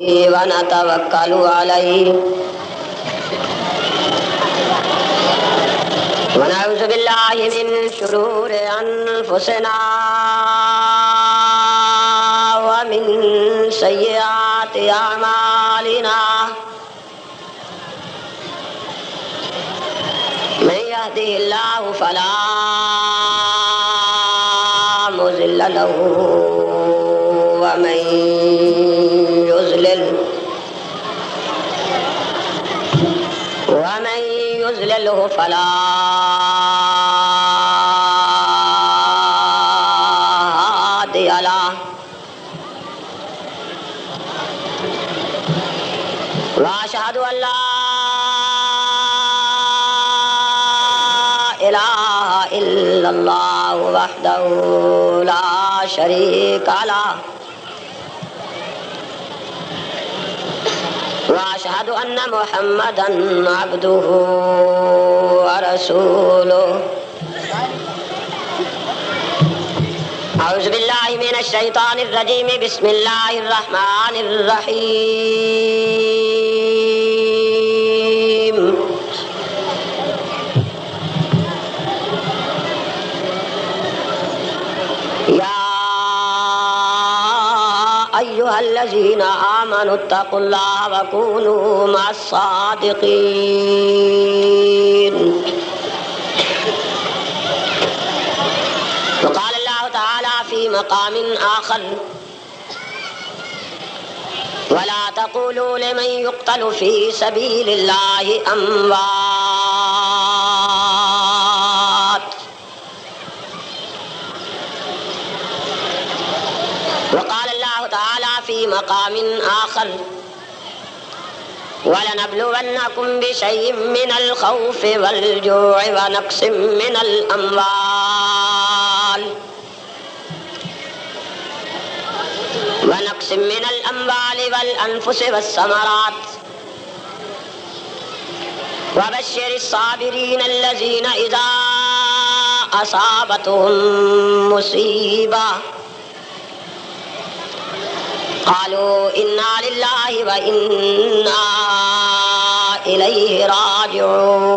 ونتوكل عليه ونعوذ بالله من شرور أنفسنا ومن سيئات أعمالنا من يهده الله فلا مضل له ومن يضلله فلا هادي له وأشهد أن لا إله إلا الله وحده لا شريك له وأشهد أن محمدًا عبده ورسوله أعوذ بالله من الشيطان الرجيم بسم الله الرحمن الرحيم أيها الذين آمنوا اتقوا الله وكونوا مع الصادقين وقال الله تعالى في مقام آخر ولا تقولوا لمن يقتل في سبيل الله أموات وقال الله تعالى في مقام آخر وَلَنَبْلُوَنَّكُمْ بِشَيْءٍ مِّنَ الْخَوْفِ وَالْجُوعِ وَنَقْصٍ مِّنَ الْأَمْوَالِ وَالْأَنفُسِ وَالثَّمَرَاتِ وَبَشِّرِ الصَّابِرِينَ الَّذِينَ إِذَا أَصَابَتْهُم مُّصِيبَةٌ قالوا إنا لله وإنا إليه راجعون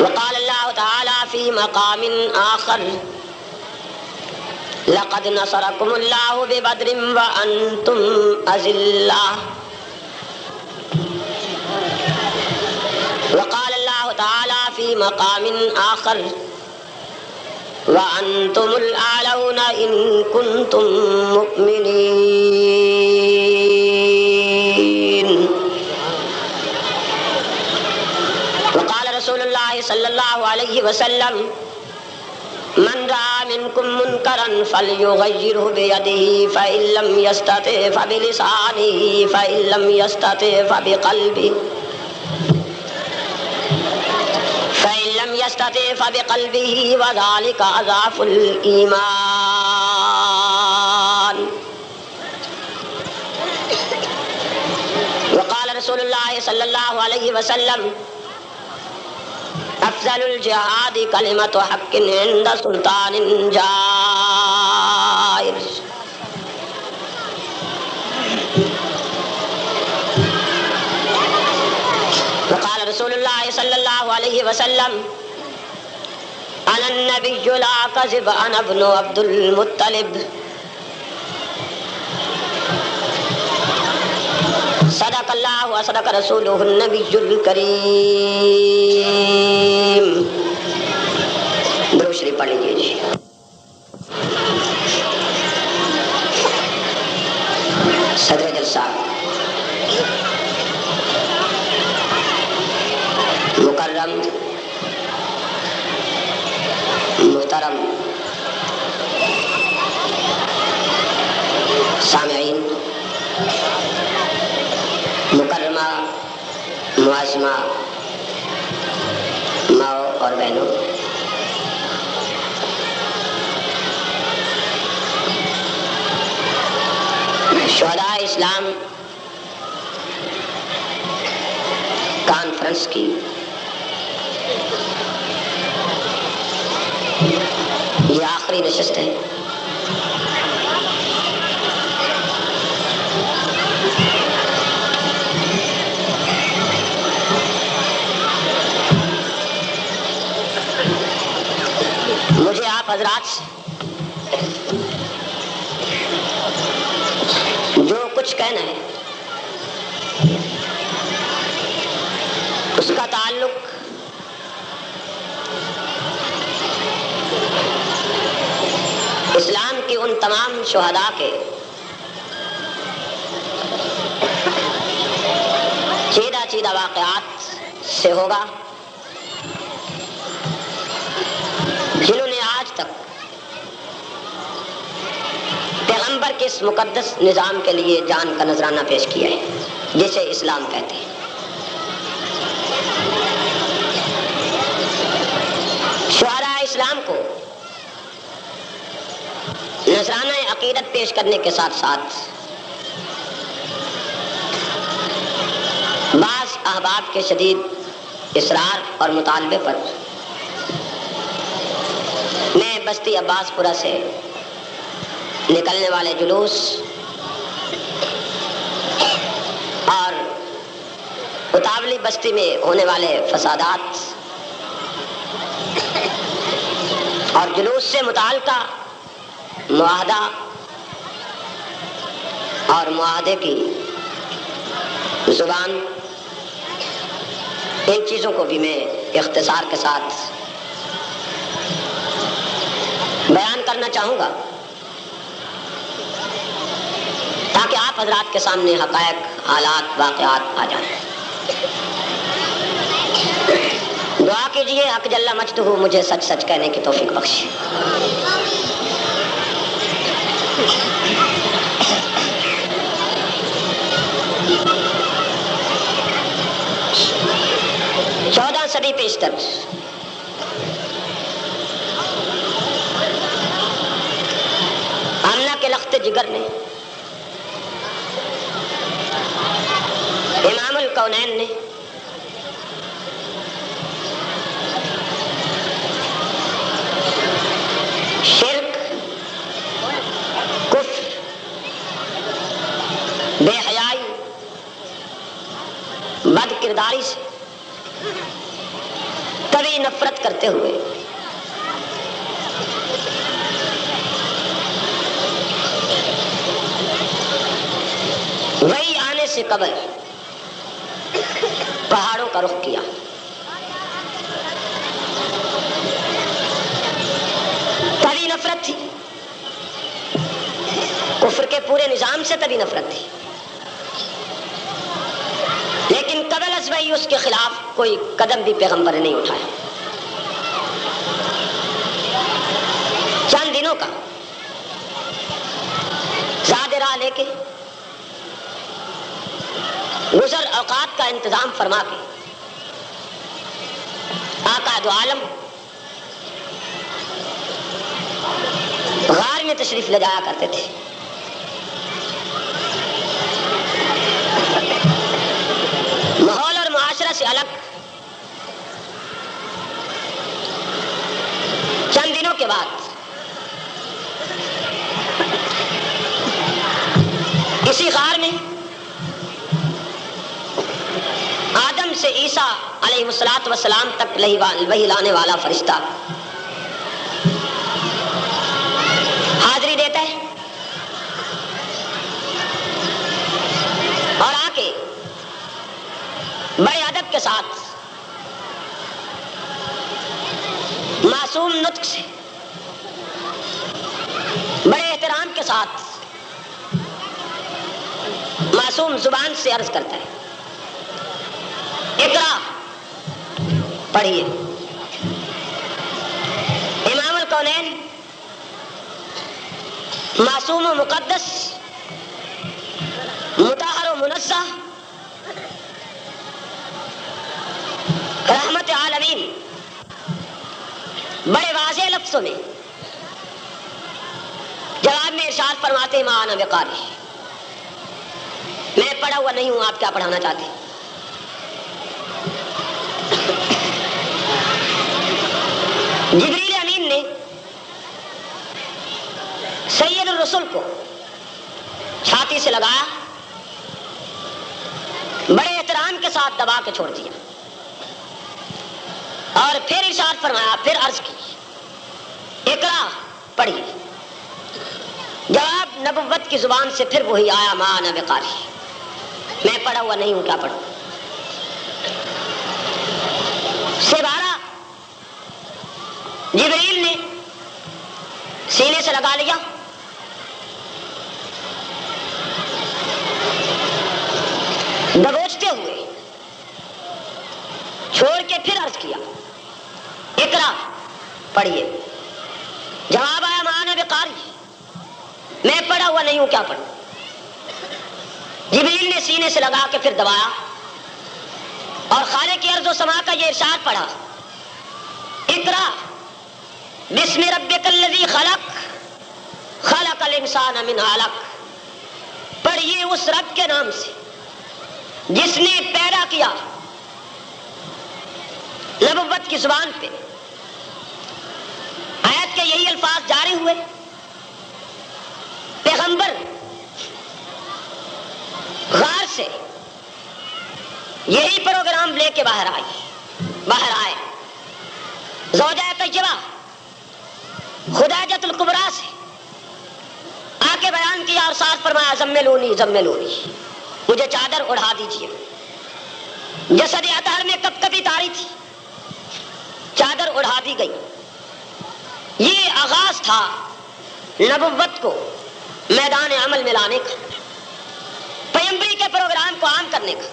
وقال الله تعالى في مقام آخر لقد نصركم الله ببدر وأنتم أذلة وقال الله تعالى في مقام آخر وأنتم الأعلون إن كنتم مؤمنين وقال رسول الله صلى الله عليه وسلم من رأى منكم منكرا فليغيره بيده فإن لم يستطع فبلسانه فإن لم يستطع فبقلبه يستطيع فبقلبه وذلك أضعف الإيمان وقال رسول الله صلى الله عليه وسلم أفضل الجهاد كلمة حق عند سلطان جائر وقال رسول الله صلى الله عليه وسلم أنا النبي لا كذب أنا ابن عبد المطلب صدق الله وصدق رسوله النبي الكريم درود شریف پڑھ لیجیے جی صدر جلسہ مکرم محترم سامعین مکرمہ معظمہ ماؤں اور بہنوں شہداء اسلام کانفرنس کی یہ آخری نشست ہے. مجھے آپ حضرات سے جو کچھ کہنا ہے اس کا تعلق اسلام کی ان تمام شہداء کے چیدہ واقعات سے ہوگا جنہوں نے آج تک پیغمبر کے اس مقدس نظام کے لیے جان کا نذرانہ پیش کیا ہے جسے اسلام کہتے ہیں. شہداء اسلام کو نذرانہ عقیدت پیش کرنے کے ساتھ ساتھ بعض احباب کے شدید اصرار اور مطالبے پر میں بستی عباس پورہ سے نکلنے والے جلوس اور اتاولی بستی میں ہونے والے فسادات اور جلوس سے متعلقہ معاہدہ اور معاہدے کی زبان، ان چیزوں کو بھی میں اختصار کے ساتھ بیان کرنا چاہوں گا تاکہ آپ حضرات کے سامنے حقائق، حالات، واقعات آ جائیں. دعا کیجئے حق جل مجدہ مجھے سچ سچ کہنے کی توفیق بخشے. چودہ صدی پیشتر آمنہ کے لخت جگر نے امام الکونین نے شرک، کفر، بے حیائی، بد کرداری سے کبھی نفرت کرتے ہوئے وہی آنے سے قبل پہاڑوں کا رخ کیا. تبھی نفرت تھی، کفر کے پورے نظام سے تبھی نفرت تھی، لیکن قبل از وحی اس کے خلاف کوئی قدم بھی پیغمبر نے نہیں اٹھایا. چند دنوں کا زاد راہ لے کے گزر اوقات کا انتظام فرما کے آقا دو عالم غار میں تشریف لے جایا کرتے تھے. ماحول اور معاشرہ سے الگ چند دنوں کے بعد اسی غار میں آدم سے عیسیٰ علیہ السلام تک وحی لانے والا فرشتہ حاضری دیتا ہے اور آ کے بڑے ادب کے ساتھ معصوم نطق سے بڑے احترام کے ساتھ معصوم زبان سے عرض کرتا ہے، اقرا پڑھیے. امام الکونین معصوم و مقدس، مطہر و منزہ، رحمت عالمین بڑے واضح لفظوں میں جواب میں ارشاد فرماتے ہیں، مانا بقاری، میں پڑھا ہوا نہیں ہوں، آپ کیا پڑھانا چاہتے ہیں؟ جبریل امین نے الرسل کو چھاتی سے لگایا، بڑے احترام کے ساتھ دبا کے چھوڑ دیا، اور پھر ارشاد فرمایا، پھر عرض کی اقرا پڑھی۔ جواب نبوت کی زبان سے پھر وہی آیا، ما انا بقاری، میں پڑھا ہوا نہیں ہوں، کیا پڑھوں؟ سبارہ جبریل نے سینے سے لگا لیا، دبوچتے ہوئے چھوڑ کے پھر عرض کیا اقرا پڑھیے۔ جواب آیا، ما انا بقاری، میں پڑھا ہوا نہیں ہوں، کیا پڑھوں؟ جبریل نے سینے سے لگا کے پھر دبایا اور خالق ارض و سما کا یہ ارشاد پڑھا، اقرا بسم ربک الذی خلق خلق الانسان من علق، پڑھیے اس رب کے نام سے جس نے پیدا کیا۔ نبوت کی زبان پہ آیت کے یہی الفاظ جاری ہوئے، پیغمبر غار سے یہی پروگرام لے کے باہر آئے، زوجہ طیبہ خدیجۃ الکبریٰ سے آ کے بیان کیا اور ساتھ فرمایا، زملونی زملونی، مجھے چادر اڑا دیجیے۔ جسد اطہر میں کب کبھی تاری تھی، چادر اڑا دی گئی۔ یہ آغاز تھا نبوت کو میدان عمل میں لانے کا، پیغمبری کے پروگرام کو عام کرنے کا۔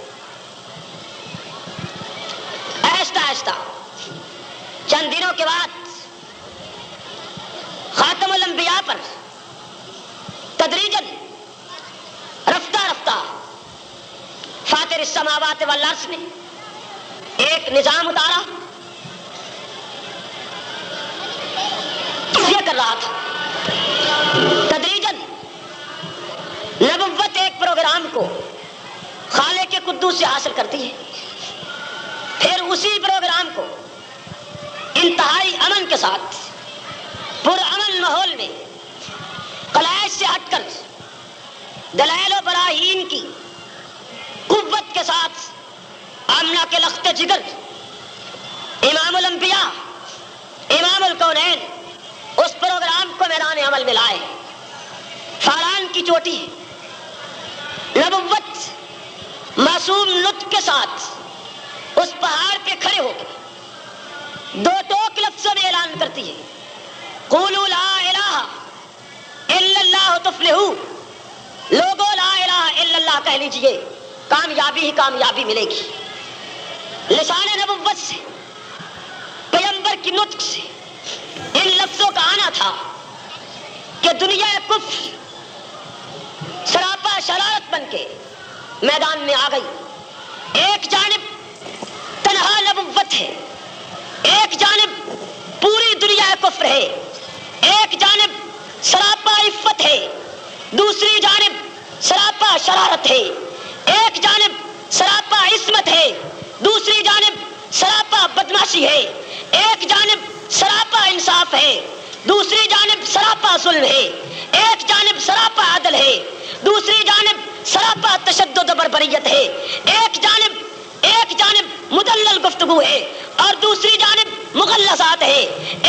آہستہ آہستہ چند دنوں کے بعد خاتم الانبیاء پر تدریجاً رفتہ رفتہ فاطر السماوات والارض نے ایک نظام اتارا، یہ کر رہا تھا تدریجاً نبوت ایک پروگرام کو خالق قدوس سے حاصل کرتی ہے، پھر اسی پروگرام کو انتہائی امن کے ساتھ پرامن ماحول میں قلائد سے ہٹ کر دلائل و براہین کی قوت کے ساتھ آمنہ کے لخت جگر امام الانبیاء امام الکونین اس پروگرام کو میدان عمل میں لائے۔ فاران کی چوٹی نبوت معصوم نطق کے ساتھ اس پہاڑ پہ کھڑے ہو کے دو ٹوک لفظوں میں اعلان کرتی ہے، قولوا لا الہ الا اللہ تفلحوا، لوگو لا الہ الا اللہ کہہ لیجئے، کامیابی ہی کامیابی ملے گی۔ لسان نبوت سے پیغمبر کی نطق سے ان لفظوں کا آنا تھا کہ دنیا کفر سراپا شرارت بن کے میدان میں آ گئی۔ ایک جانب تنہا نبوت ہے، ایک جانب پوری دنیا کفر ہے، ایک جانب سراپا عفت ہے، دوسری جانب سراپا شرارت ہے، ایک جانب سراپا عصمت ہے، دوسری جانب سراپا بدماشی ہے، ایک جانب سراپا انصاف ہے، دوسری جانب سراپا ظلم ہے، ایک جانب سراپا عدل ہے، دوسری جانب سراپا تشدد و بربریت ہے، ایک جانب مدلل گفتگو ہے اور دوسری جانب مغلظات ہے،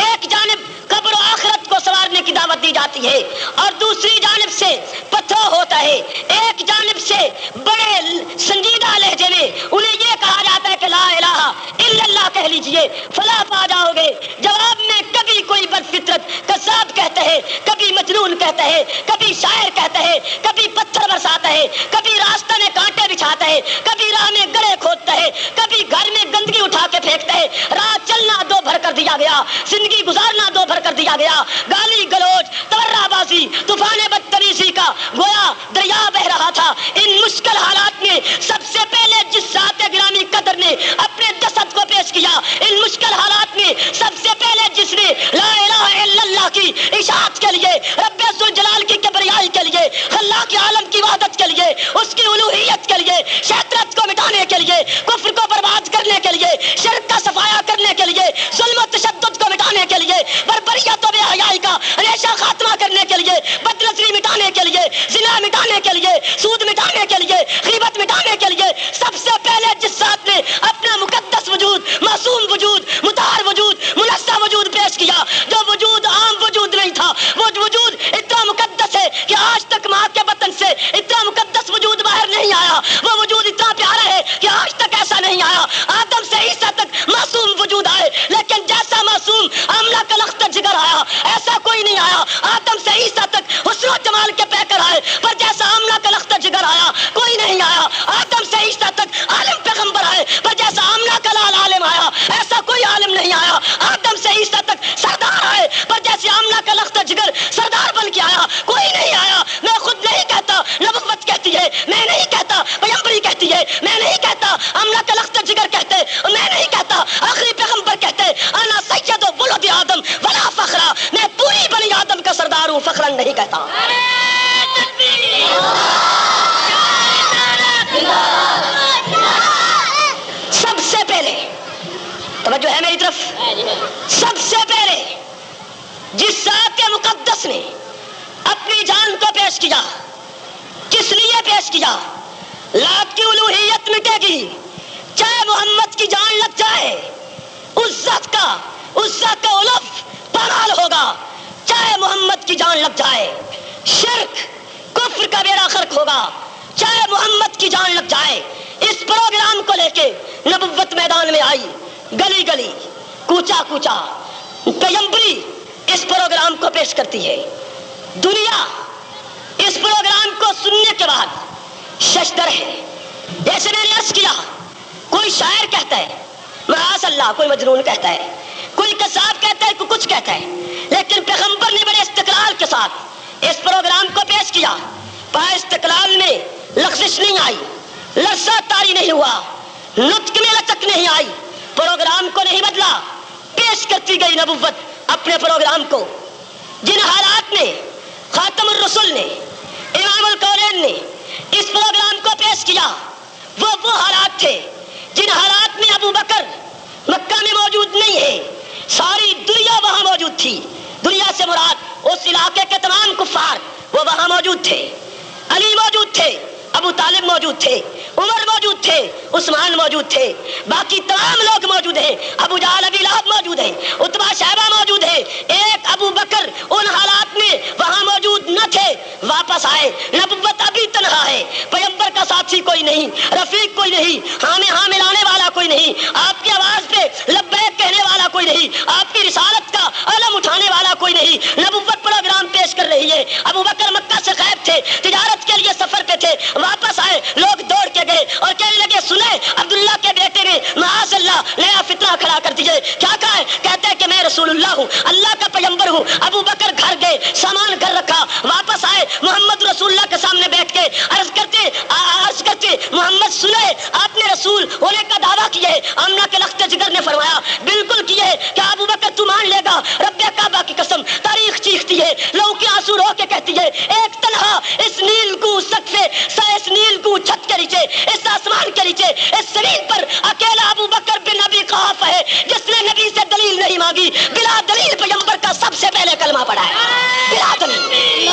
ایک جانب قبر و آخرت کو سنوارنے کی دعوت دی جاتی ہے اور دوسری جانب سے پتھر ہوتا ہے، ایک جانب سے بڑے سنجیدہ لہجے میں انہیں یہ کہا جاتا ہے کہ لا الہ الا اللہ کہہ لیجئے فلاح پا جاؤ گے۔ جواب میں کبھی کوئی بدفطرت کذاب کہتا ہے، کبھی مجنون کہتا ہے، کبھی شاعر کہتا ہے، کبھی پتھر برساتا ہے، کبھی راستہ میں کانٹے بچھاتا ہے، کبھی راہ میں گڑھے کھودتا ہے، کبھی گھر میں گندگی اٹھا کے پھینکتا ہے۔ راہ چلنا دو بھر کر دیا گیا، زندگی گزارنا دو بھر کر دیا گیا، گالی گلوچ تورا بازی طوفان بدتمیزی کا گویا دریا بہ رہا تھا۔ ان مشکل حالات میں سب سے پہلے جس ذات گرامی قدر نے اپنے جسد کو پیش کیا، ان مشکل حالات میں سب سے پہلے جس نے لا الہ الا اللہ کی اشاعت کے لیے، رب ذوالجلال کی کبریائی کے لیے، خلاق عالم کی وحدت کے لیے، اس کی الوہیت کے لیے، شیطنت کو مٹانے کے لیے، کفر کو برباد کرنے کے لیے، شرک کا صفایا کرنے کے لیے، ظلم و تشدد کو مٹانے کے لیے، بربریت و بے حیائی کا ہمیشہ خاتمہ کرنے کے لیے، بدنظری سے آمنہ کا لخت جگر سردار بن کے آیا، کوئی نہیں آیا، میں خود نہیں کہتا، نبوت کہتی ہے، میں نہیں کہتا، پیغمبری کہتی ہے، میں نہیں کہتا، آمنہ کا لخت جگر کہتے، میں نہیں کہتا، آخری پیغمبر کہتے، انا سید ولد آدم ولا فخرا، میں پوری بنی آدم کا سردار ہوں، فخرن نہیں کہتا۔ سب سے پہلے توجہ ہے میری طرف، سب سے پہلے جس ذات مقدس نے اپنی جان کو پیش کیا، کس لیے پیش کیا؟ لات کی الوہیت مٹے گی چاہے محمد کی جان لگ جائے، اس ذات کا الف پامال ہوگا چاہے محمد کی جان لگ جائے، شرک کفر کا بیڑا غرق ہوگا چاہے محمد کی جان لگ جائے۔ اس پروگرام کو لے کے نبوت میدان میں آئی، گلی گلی کوچا کوچا پیغمبری اس پروگرام کو پیش کرتی ہے۔ دنیا اس پروگرام کو سننے کے بعد ششدر ہے۔ جیسے میں نے عرض کیا، کوئی شاعر کہتا ہے معاذ اللہ، کوئی مجنون کہتا ہے، کوئی قذاب کہتا ہے، کوئی کچھ کہتا ہے، لیکن پیغمبر نے بڑے استقلال کے ساتھ اس پروگرام کو پیش کیا۔ پائے استقلال میں لغزش نہیں آئی، لرزہ طاری نہیں ہوا، نطق میں لچک نہیں آئی، پروگرام کو نہیں بدلا، پیش کرتی گئی نبوت اپنے پروگرام کو۔ جن حالات نے خاتم الرسل نے، امام الکونین نے اس پروگرام کو پیش کیا، وہ حالات تھے جن حالات میں ابو بکر مکہ میں موجود نہیں ہے، ساری دنیا وہاں موجود تھی۔ دنیا سے مراد اس علاقے کے تمام کفار وہ وہاں موجود تھے۔ علی موجود تھے، ابو طالب موجود تھے، عمر موجود تھے، عثمان موجود تھے، باقی تمام لوگ موجود ہیں، ابو جہل ابی لہب موجود ہیں، عتبہ شیبہ موجود ہیں۔ ایک ابو بکر ان حالات میں وہاں موجود نہ تھے، واپس آئے۔ نبوت ابھی تنہا ہے، پیغمبر کا ساتھی کوئی نہیں، رفیق کوئی نہیں، ہاں میں ہاں ملانے والا کوئی نہیں، آپ کی آواز پہ لبیک کہنے والا کوئی نہیں، آپ کی رسالت کا علم اٹھانے والا کوئی نہیں۔ نبوت پروگرام پیش کر رہی ہے۔ ابو بکر مکہ سے غائب تھے، تجارت کے لیے سفر پہ تھے، واپس آئے، لوگ دوڑ کے گئے اور کہنے لگے سنیں عبداللہ کے بیٹے نے معاذ اللہ نیا فتنہ کھڑا کر دیے۔ کیا کہا ہے؟ کہتے ہیں کہ میں رسول اللہ ہوں، اللہ کا پیغمبر ہوں۔ ابو بکر گھر گئے، سامان گھر رکھا، واپس آئے، محمد رسول اللہ کے سامنے بیٹھ کے عرض کرتے محمد سنیں آپ نے رسول ہونے کا دعویٰ کیا ہے۔ آمنہ کے لخت جگر نے فرمایا بالکل کیے ہے، کیا ابو بکر تو مان لے گا؟ رب کعبہ کی قسم، تاریخ چیختی ہے، لہو کے آنسو رو کے کہتی ہے، ایک تنہا اس نیل کو سقف اس نیل کو چھت کے نیچے، اس آسمان کے نیچے، اس زمین پر اکیلا ابو بکر بن ابی قحافہ ہے جس نے نبی سے دلیل نہیں مانگی، بلا دلیل پیغمبر کا سب سے پہلے کلمہ پڑھا ہے، بلا دلیل۔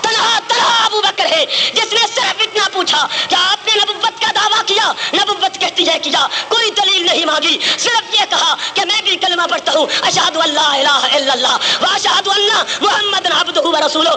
تنہا ابو بکر ہے جس نے صرف اتنا پوچھا کہ آپ نے نبوت کا دعویٰ کیا، نبوت کہتی ہے کیا، کوئی دلیل نہیں مانگی، صرف یہ کہا کہ میں بھی کلمہ پڑھتا ہوں، اشہد ان لا الہ الا اللہ واشہد ان محمد عبدہ ورسولہ۔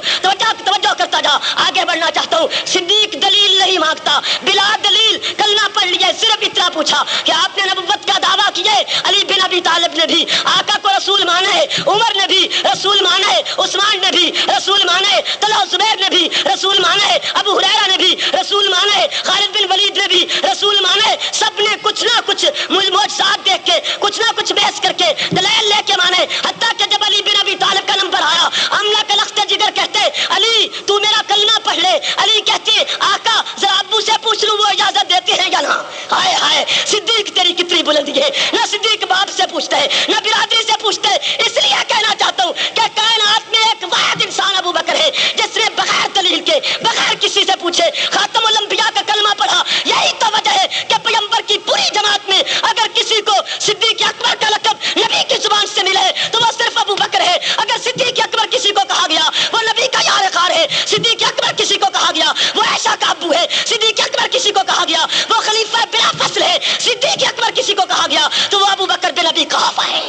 توجہ کرتا جا، آگے بڑھنا چاہتا ہوں۔ صدیق دلیل نہیں مانگتا، بلا دلیل کلمہ پڑھ لیا، صرف اتنا پوچھا کہ آپ نے نبوت کا دعویٰ کیا ہے۔ علی بن ابی طالب نے بھی آقا کو رسول مانا ہے، عمر نے بھی رسول مانا ہے، عثمان نے بھی رسول مانا ہے، طلحہ زبیر نے بھی رسول مانا ہے، ابو ہریرہ نے بھی رسول مانا ہے، خالد بن ولید نے بھی رسول مانا ہے۔ سب نے کچھ نہ کچھ معجزات دیکھ کے، کچھ نہ کچھ بحث کر کے، دلائل لے کے مانا ہے۔ حتیٰ کہ جب علی بن ابی طالب کا نمبر آیا، آمنہ کے لخت جگر کہتے علی تو میرا کلمہ پڑھ لے۔ علی کہتی آقا ذرا ابو سے پوچھ لوں وہ اجازت دیتے ہیں یا نہ۔ ہائے ہائے صدیق تیری کتنی بلندی ہے، نہ صدیق باپ سے پوچھتا ہے نہ برادری سے پوچھتا ہے۔ اس لیے کہنا چاہتا ہوں کہ کائنات میں ایک واحد انسان ابو بکر ہے جس نے بغیر دلیل کے، بغیر کسی سے پوچھے خاتم الانبیاء کا کلمہ پڑھا۔ یہی تو وجہ ہے کہ پیغمبر کی پوری جماعت میں اگر کسی کو صدیق اکبر کا لقب نبی کی زبان سے ملے تو وہ صرف ابو بکر ہے۔ اگر صدیق اکبر کسی کو کہا گیا وہ نبی کا یار خار ہے، صدیق اکبر کسی کو کہا گیا وہ عائشہ کا ابو ہے، صدیق اکبر کسی کو کہا گیا وہ خلیفہ بلا فصل ہے، صدیق اکبر کسی کو کہا گیا تو وہ ابو بکر بن ابی قحافہ ہے۔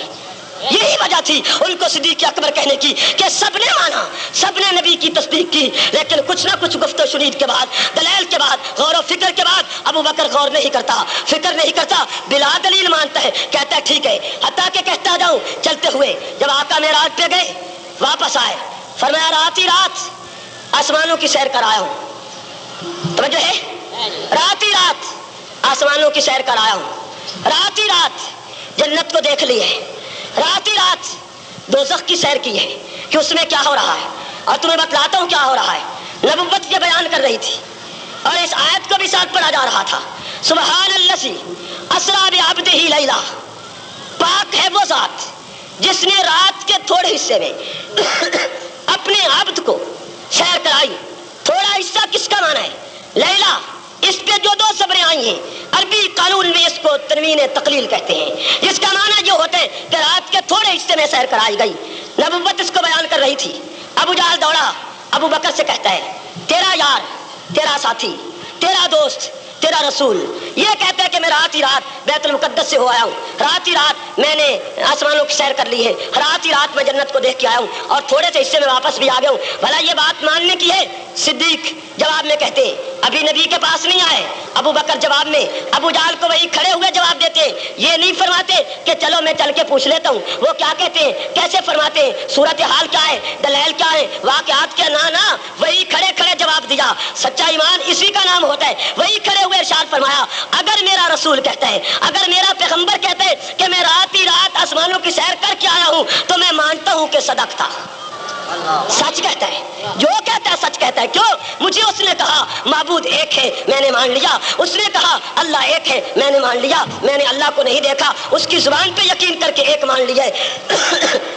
یہی وجہ تھی ان کو صدیق اکبر کہنے کی کہ سب نے مانا، سب نے نبی کی تصدیق کی، لیکن کچھ نہ کچھ گفت و شنید کے بعد، دلائل کے بعد، غور و فکر کے بعد ابو بکر غور نہیں کرتا، فکر نہیں کرتا، بلا دلیل مانتا ہے، کہتا ہے ٹھیک ہے۔ حتیٰ کہ کہتا جاؤں چلتے ہوئے جب آقا معراج پہ گئے واپس آئے، فرمایا رات ہی رات آسمانوں کی سیر کر آیا ہوں۔ توجہ ہے، رات ہی رات آسمانوں کی سیر کر آیا ہوں۔ رات ہی رات جنت کو دیکھ لی ہے، رات ہی رات دوزخ کی سیر کی ہے کہ اس میں کیا ہو رہا ہے، اور تمہیں بتلاتا ہوں کیا ہو رہا ہے۔ نبوت یہ بیان کر رہی تھی اور اس آیت کو بھی ساتھ پڑھا جا رہا تھا، سبحان الذی اسریٰ بعبدہ لیلا، پاک ہے وہ ذات جس نے رات کے تھوڑے حصے میں اپنے عبد کو سیر کرائی۔ تھوڑا حصہ کس کا معنی ہے؟ لیلا، اس پہ جو دو صبریں آئی ہیں عربی قانون میں اس کو تنوین تقلیل کہتے ہیں، جس کا معنی یہ ہوتا ہے کہ رات کے تھوڑے حصے میں سیر کرائی گئی۔ نبوت اس کو بیان کر رہی تھی۔ ابو جہل دوڑا ابو بکر سے کہتا ہے تیرا یار، تیرا ساتھی، تیرا دوست، تیرا رسول یہ کہتا ہے کہ میں رات ہی رات بیت المقدس سے ہو آیا ہوں، رات ہی رات میں نے آسمانوں کی سیر کر لی ہے، رات ہی رات میں جنت کو دیکھ کے آیا ہوں اور تھوڑے سے حصے میں واپس بھی آ گیا ہوں۔ بھلا یہ بات ماننے کی ہے؟ صدیق جواب میں کہتے ابھی نبی کے پاس نہیں آئے۔ ابو بکر جواب میں ابو جہل کو وہی کھڑے ہوئے جواب دیتے، یہ نہیں فرماتے کہ چلو میں چل کے پوچھ لیتا ہوں۔ وہ کیا کہتے ہیں، کیسے فرماتے ہیں، صورتحال کیا ہے، دلائل کیا ہے، واقعات کیا، نہ وہی کھڑے کھڑے جواب دیا۔ سچا ایمان اسی کا نام ہوتا ہے۔ وہی کھڑے ہوئے ارشاد فرمایا اگر میرا رسول کہتا ہے، اگر میرا پیغمبر کہتا ہے کہ میں رات ہی رات آسمانوں کی سیر کر کے آیا ہوں تو میں مانتا ہوں کہ صدق تھا، سچ کہتا ہے، جو کہتا ہے سچ کہتا ہے۔ کیوں؟ مجھے اس نے کہا معبود ایک ہے، میں نے مان لیا۔ اس نے کہا اللہ ایک ہے، میں نے مان لیا۔ میں نے اللہ کو نہیں دیکھا، اس کی زبان پہ یقین کر کے ایک مان لیا ہے۔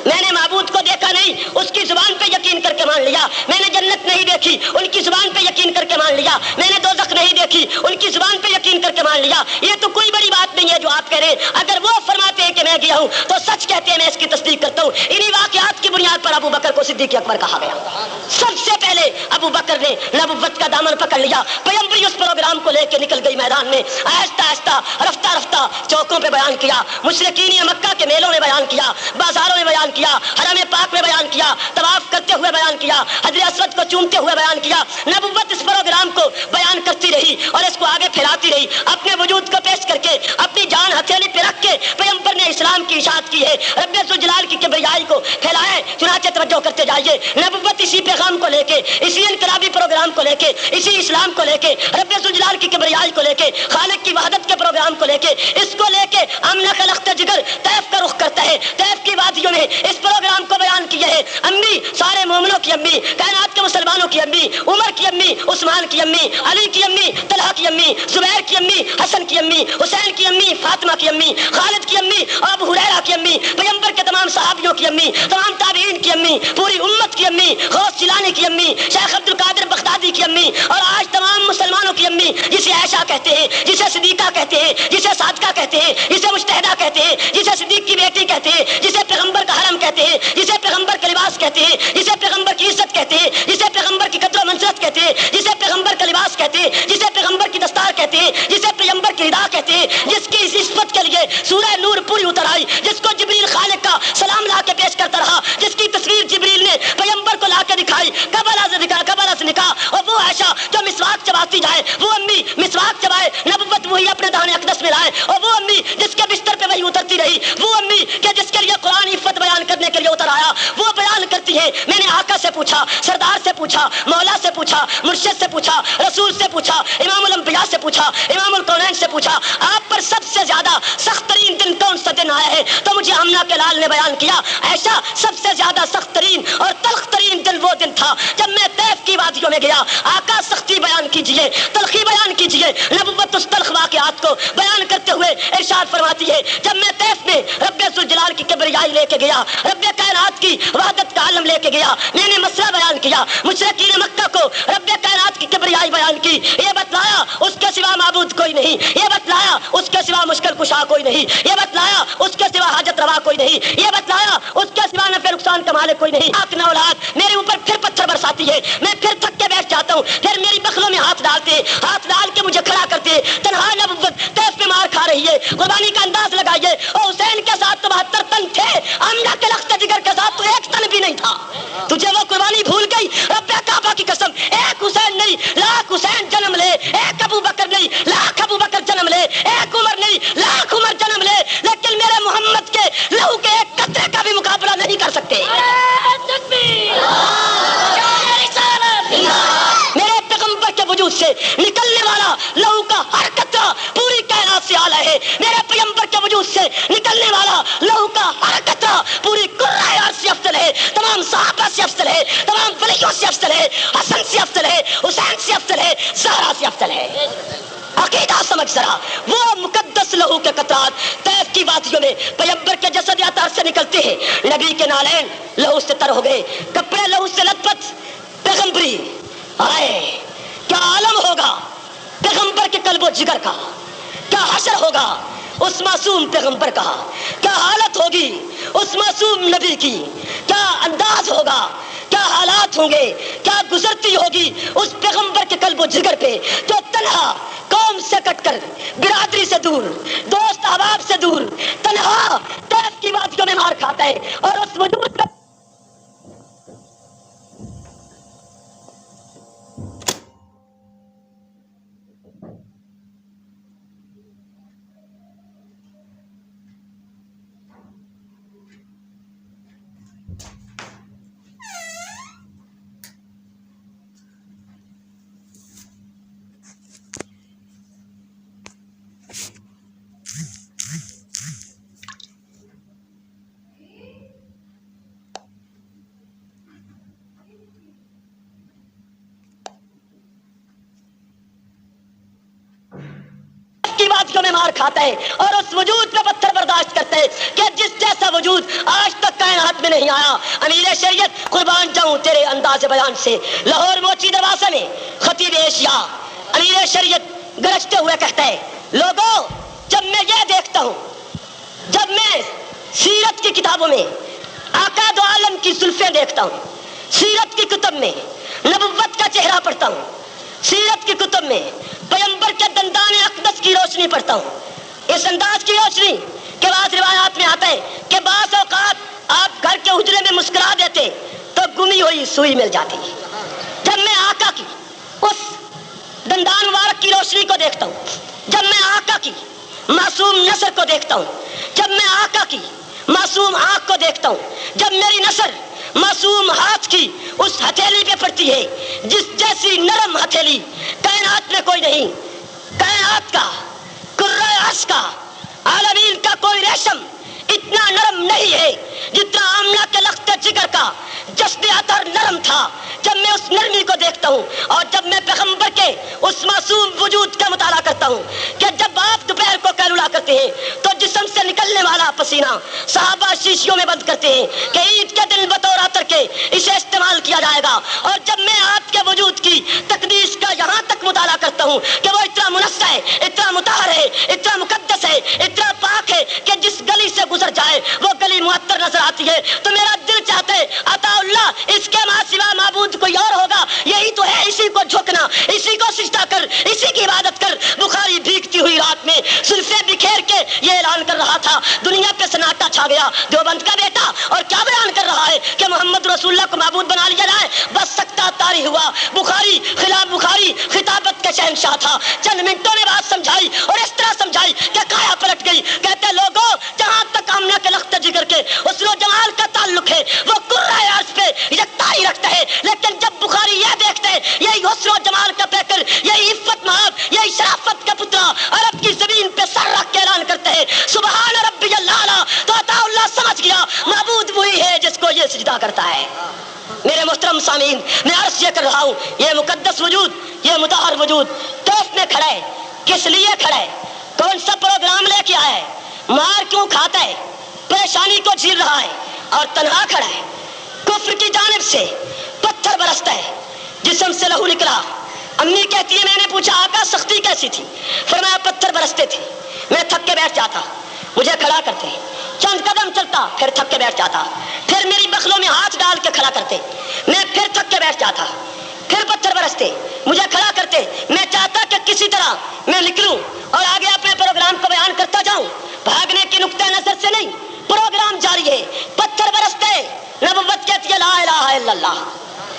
میں نے معبود کو دیکھا نہیں، اس کی زبان پہ یقین کر کے مان لیا۔ میں نے جنت نہیں دیکھی، ان کی زبان پہ یقین کر کے مان لیا۔ میں نے دوزخ نہیں دیکھی، ان کی زبان پہ یقین کر کے مان لیا۔ یہ تو کوئی بڑی بات نہیں ہے جو آپ کہہ رہے ہیں۔ اگر وہ فرماتے ہیں کہ میں گیا ہوں تو سچ کہتے ہیں، میں اس کی تصدیق کرتا ہوں۔ انہی واقعات کی بنیاد پر ابو بکر کو صدیق اکبر کہا گیا۔ سب سے پہلے ابو بکر نے نبوت کا دامن پکڑ لیا۔ پیغمبری اس پروگرام کو لے کے نکل گئی میدان میں، آہستہ آہستہ رفتہ رفتہ چوکوں پہ بیان کیا، مشرکین مکہ کے میلوں میں بیان کیا، بازاروں میں بیان کیا، حرم پاک میں بیان کیا، طواف کرتے ہوئے بیان کیا، حجر اسود کو چومتے ہوئے بیان کیا۔ نبوت اس پروگرام کو بیان کرتی رہی اور اس کو آگے پھیلاتی رہی، اپنے وجود کو پیش کر کے، اپنی جان ہتھیلی پہ رکھ کے پیغمبر نے اسلام کی اشاعت کی ہے، رب ذوالجلال کی کبریائی کو پھیلایا ہے۔ چنانچہ توجہ کرتے جائیے، نبوت اسی پیغام کو لے کے، اسی انقلابی پروگرام کو لے کے، اسی اسلام کو لے کے، رب ذوالجلال کی کبریائی کو لے کے، خالق کی وحدت کے پروگرام کو لے کے، اس کو لے کے آمنہ کا لخت جگر طیف کا رخ کرتا ہے۔ طیف کی وادیوں میں اس پروگرام کو بیان کیا ہے۔ امی، سارے مومنوں کی امی، کائنات کے مسلمانوں کی امی، عمر کی امی، عثمان کی امی، علی کی امی، طلحہ کی امی، زبیر کی امی، حسن کی امی، حسین کی امی، فاطمہ کی امی، خالد کی امی، ابو ہریرہ کی امی، پیغمبر کے تمام صحابیوں کی امی، تمام تابعین کی امی، پوری امت کی امی، غوث جیلانی کی امی، شیخ عبد القادر بغدادی کی امی، اور آج تمام مسلمانوں کی امی، جسے عائشہ کہتے ہیں، جسے صدیقہ کہتے ہیں، جسے صادقہ کہتے ہیں، جسے مجتہدہ کہتے ہیں، جسے صدیق کی بیٹی کہتے ہیں، جسے پیغمبر کا حرم کہتے ہیں، جسے پیغمبر کا لباس کہتے ہیں، جسے پیغمبر کی عزت کہتے ہیں، جسے پیغمبر کی قدر و منزلت کہتے ہیں، جسے پیغمبر کا لباس کہتے ہیں، جسے پیغمبر کی دستار کہتے ہیں، جسے پیغمبر کی ردا کہتے ہیں، جس کی اس عصمت کے لیے سورہ نور پوری اتر آئی، جس کو جبریل خالق کا سلام لا کے پیش کرتا رہا، جس کی تصویر جبریل نے پیغمبر کو لا کے دکھائی، قبل از نکاح، اور وہ عائشہ جو مسواک چباتی جائے، وہ امی مسواک چبائے، نبوت وہی اپنے دانے اقدس میں لائے، اور وہ امی جس کے بستر پہ وہی اترتی رہی، وہ امی کہ جس کے لیے قرآن عفت بیان کرنے کے لیے اتر آیا، وہ بیان کرتی ہے میں نے آقا سے پوچھا، سردار سے پوچھا، مولا سے پوچھا، مرشد سے پوچھا، رسول سے پوچھا، امام الانبیاء سے پوچھا، امام الکونین سے پوچھا، آپ پر سب سے زیادہ سخت ترین دن کون سا دن آیا ہے؟ تو مجھے آمنہ کے لال نے بیان کیا، عائشہ سب سے زیادہ سخت ترین اور تلخ ترین دن وہ دن تھا جب میں طیف کی وادیوں میں گیا۔ آقا سختی بیان کیجئے، تلخی بیان کیجئے۔ نبوت اس تلخ واقعات کو بیان کرتے ہوئے ارشاد فرماتی ہے جب میں طیف میں رب ذوالجلال کی کبریائی لے کے گیا، رب کائنات کی وحدت کا عالم لے کے گیا، میں نے مسئلہ بیان کیا، مشرکین مکہ کو رب کائنات کی کبریائی بیان کی، یہ بتلایا اس کے سوا معبود کوئی نہیں، یہ بتلایا اس کے سوا مشکل کشا کوئی نہیں، یہ بتلایا اس کے سوا حاجت روا کوئی نہیں، یہ بتلایا اس کے سوا نفع نقصان کا مالک کوئی نہیں۔ آنکھ نہ اولاد میرے اوپر پھر پتھر برساتی ہے، میں پھر تھک کے بیٹھ جاتا ہوں، پھر میری بخلوں میں ہاتھ ڈالتے، ہاتھ ڈال کے مجھے کھڑا کرتے، تنہا نبوت طیف میں مار کھا رہی ہے، قربانی کا انداز لگائیے، اور حسین کے ساتھ تو 72 تن تھے، آمنہ کے لخت جگر کے ساتھ تو ایک تن بھی نہیں تھا، تجھے وہ قربانی بھول گئی؟ رب کعبہ کی قسم، ایک حسین نہیں لاکھ حسین جنم لے، ایک ابو بکر نہیں لاکھ ابو بکر جنم لے، ایک عمر نہیں لاکھ عمر جنم لے، لیکن میرے محمد کے لہو کے ایک قطرے کا بھی مقابلہ نہیں کر سکتے۔ میرے پیغمبر کے وجود سے نکلنے والا لہو کا ہر قطرہ پوری کائنات سے اعلیٰ ہے، میرے سمجھ ذرا، وہ مقدس لہو کے قطرات طیف کی وادیوں میں پیغمبر کے جسد اطہار سے نکلتے ہیں، نبی کے نالین لہو سے تر ہو گئے، کپڑے لہو سے لت پت، پیغمبری آئے، کیا عالم ہوگا پیغمبر کے قلب و جگر کا، کیا حشر ہوگا اس معصوم پیغمبر کا، کیا حالت ہوگی اس معصوم نبی کی، کیا انداز ہوگا، کیا حالات ہوں گے، کیا گزرتی ہوگی اس پیغمبر کے قلب و جگر پہ جو تنہا قوم سے کٹ کر، برادری سے دور، دوست احباب سے دور، تنہا طیف کی وادیوں میں مار کھاتا ہے اور اس وجود کا کی وادیوں میں مار کھاتا ہے اور اس وجود پہ پتھر برداشت کرتے ہیں کہ جس جیسا وجود آج تک کائنات میں نہیں آیا۔ امیر شریعت قربان جاؤں تیرے انداز بیان سے، لاہور موچی دروازے میں خطیب ایشیا امیر شریعت گرجتے ہوئے کہتا ہے، لوگوں جب میں یہ دیکھتا ہوں، جب میں سیرت کی کتابوں میں آقا دو عالم کی زلفیں دیکھتا ہوں، سیرت کی کتب میں نبوت کا چہرہ پڑھتا ہوں، سیرت کی کتب میں پیغمبر کے دندان اقدس کی روشنی پڑھتا ہوں، اس انداز کی روشنی کے بعد روایات میں آتا ہے کہ بعض اوقات آپ گھر کے حجرے میں مسکرا دیتے تو گمی ہوئی سوئی مل جاتی۔ جب میں آقا کی اس دندان مبارک کی روشنی کو دیکھتا ہوں، جب میں آقا کی معصوم نظر کو دیکھتا ہوں، جب میں آقا کی معصوم آنکھ کو دیکھتا ہوں، جب میری نظر معصوم ہاتھ کی اس ہتھیلی پہ پڑتی ہے جس جیسی نرم ہتھیلی کائنات میں کوئی نہیں، کائنات کا، کرۂ عرش کا، عالمین کا کوئی ریشم اتنا نرم نہیں ہے جتنا آمنہ کے لخت جگر کا جسد اطہر نرم تھا۔ جب میں اس نرمی کو دیکھتا ہوں اور جب میں پیغمبر کے اس معصوم وجود کا مطالعہ کرتا ہوں کہ جب آپ دوپہر کو قیلولہ کرتے ہیں تو جسم سے نکلنے والا پسینہ صحابہ شیشیوں میں بند کرتے ہیں کہ عید کے دن بطور عطر کے اسے استعمال کیا جائے گا، اور جب میں آپ کے وجود کی تقدیس کا یہاں تک مطالعہ کرتا ہوں کہ وہ اتنا منزہ ہے، اتنا مطہر ہے، اتنا مقدس ہے، اتنا پاک ہے کہ جس گلی سے گزر جائے وہ گلی معطر نظر آتی ہے، تو میرا دل چاہتا ہے عطا اللہ اس کے ماں سوا معبود کوئی اور ہوگا، یہی تو ہے اسی کو جھکنا، اسی کو سجدہ کر، اسی کی عبادت کر۔ بخاری بھیگتی ہوئی رات میں زلفیں بکھیر کے یہ اعلان کر رہا تھا، دنیا پہ سناٹا چھا گیا، دیوبند کا بیٹا اور کیا بیان کر رہا ہے کہ محمد رسول اللہ کو معبود بنا لیا جائے، بس سکتہ طاری ہوا۔ بخاری خلاف بخاری خطابت کے شہنشاہ تھا، چند منٹوں میں بات سمجھائی اور اس طرح سمجھائی کہ کایا پلٹ گئی۔ کہتے لوگوں جہاں تک آمنہ کے لخت جگر کے حسن و جمال کا تعلق ہے وہ کرۂ عرش پہ یکتائی رکھتا ہے، لیکن جب بخاری یہ دیکھتے ہیں یہی حسن و جمال کا پیکر، یہی عفت محب، یہی شرافت کا پترا عرب کی زمین پہ سر رکھ کے اعلان کرتے ہیں سبحان ربی اللہ، تو عطا اللہ سمجھ گیا معبود وہی ہے جس کو یہ سجدہ کرتا ہے۔ میرے محترم سامعین، میں عرض یہ کر رہا ہوں، یہ مقدس وجود، یہ مطہر وجود طیف میں کھڑا ہے، کس لیے کھڑا ہے؟ کون سا پروگرام لے کے آیا ہے؟ مار کیوں کھاتا ہے؟ پریشانی کو جھیل رہا ہے اور تنہا کھڑا ہے، کفر کی جانب سے پتھر برستا ہے، جسم سے لہو نکلا۔ امی کہتی ہے میں نے پوچھا آقا سختی کیسی تھی؟ فرمایا پتھر برستے تھے، میں تھک کے بیٹھ جاتا، مجھے کھڑا کرتے، چند قدم چلتا پھر تھک کے بیٹھ جاتا، پھر میری بخلوں میں ہاتھ ڈال کے کھڑا کرتے، میں پھر تھک کے بیٹھ جاتا، پھر پتھر برستے، مجھے کھڑا کرتے، میں چاہتا کہ کسی طرح میں نکلوں اور آگے اپنے پروگرام کو بیان کرتا جاؤں، بھاگنے کی نقطہ نظر سے نہیں، پروگرام جاری ہے، پتھر برستے، نبوت کہتی ہے لا الہ الا اللہ،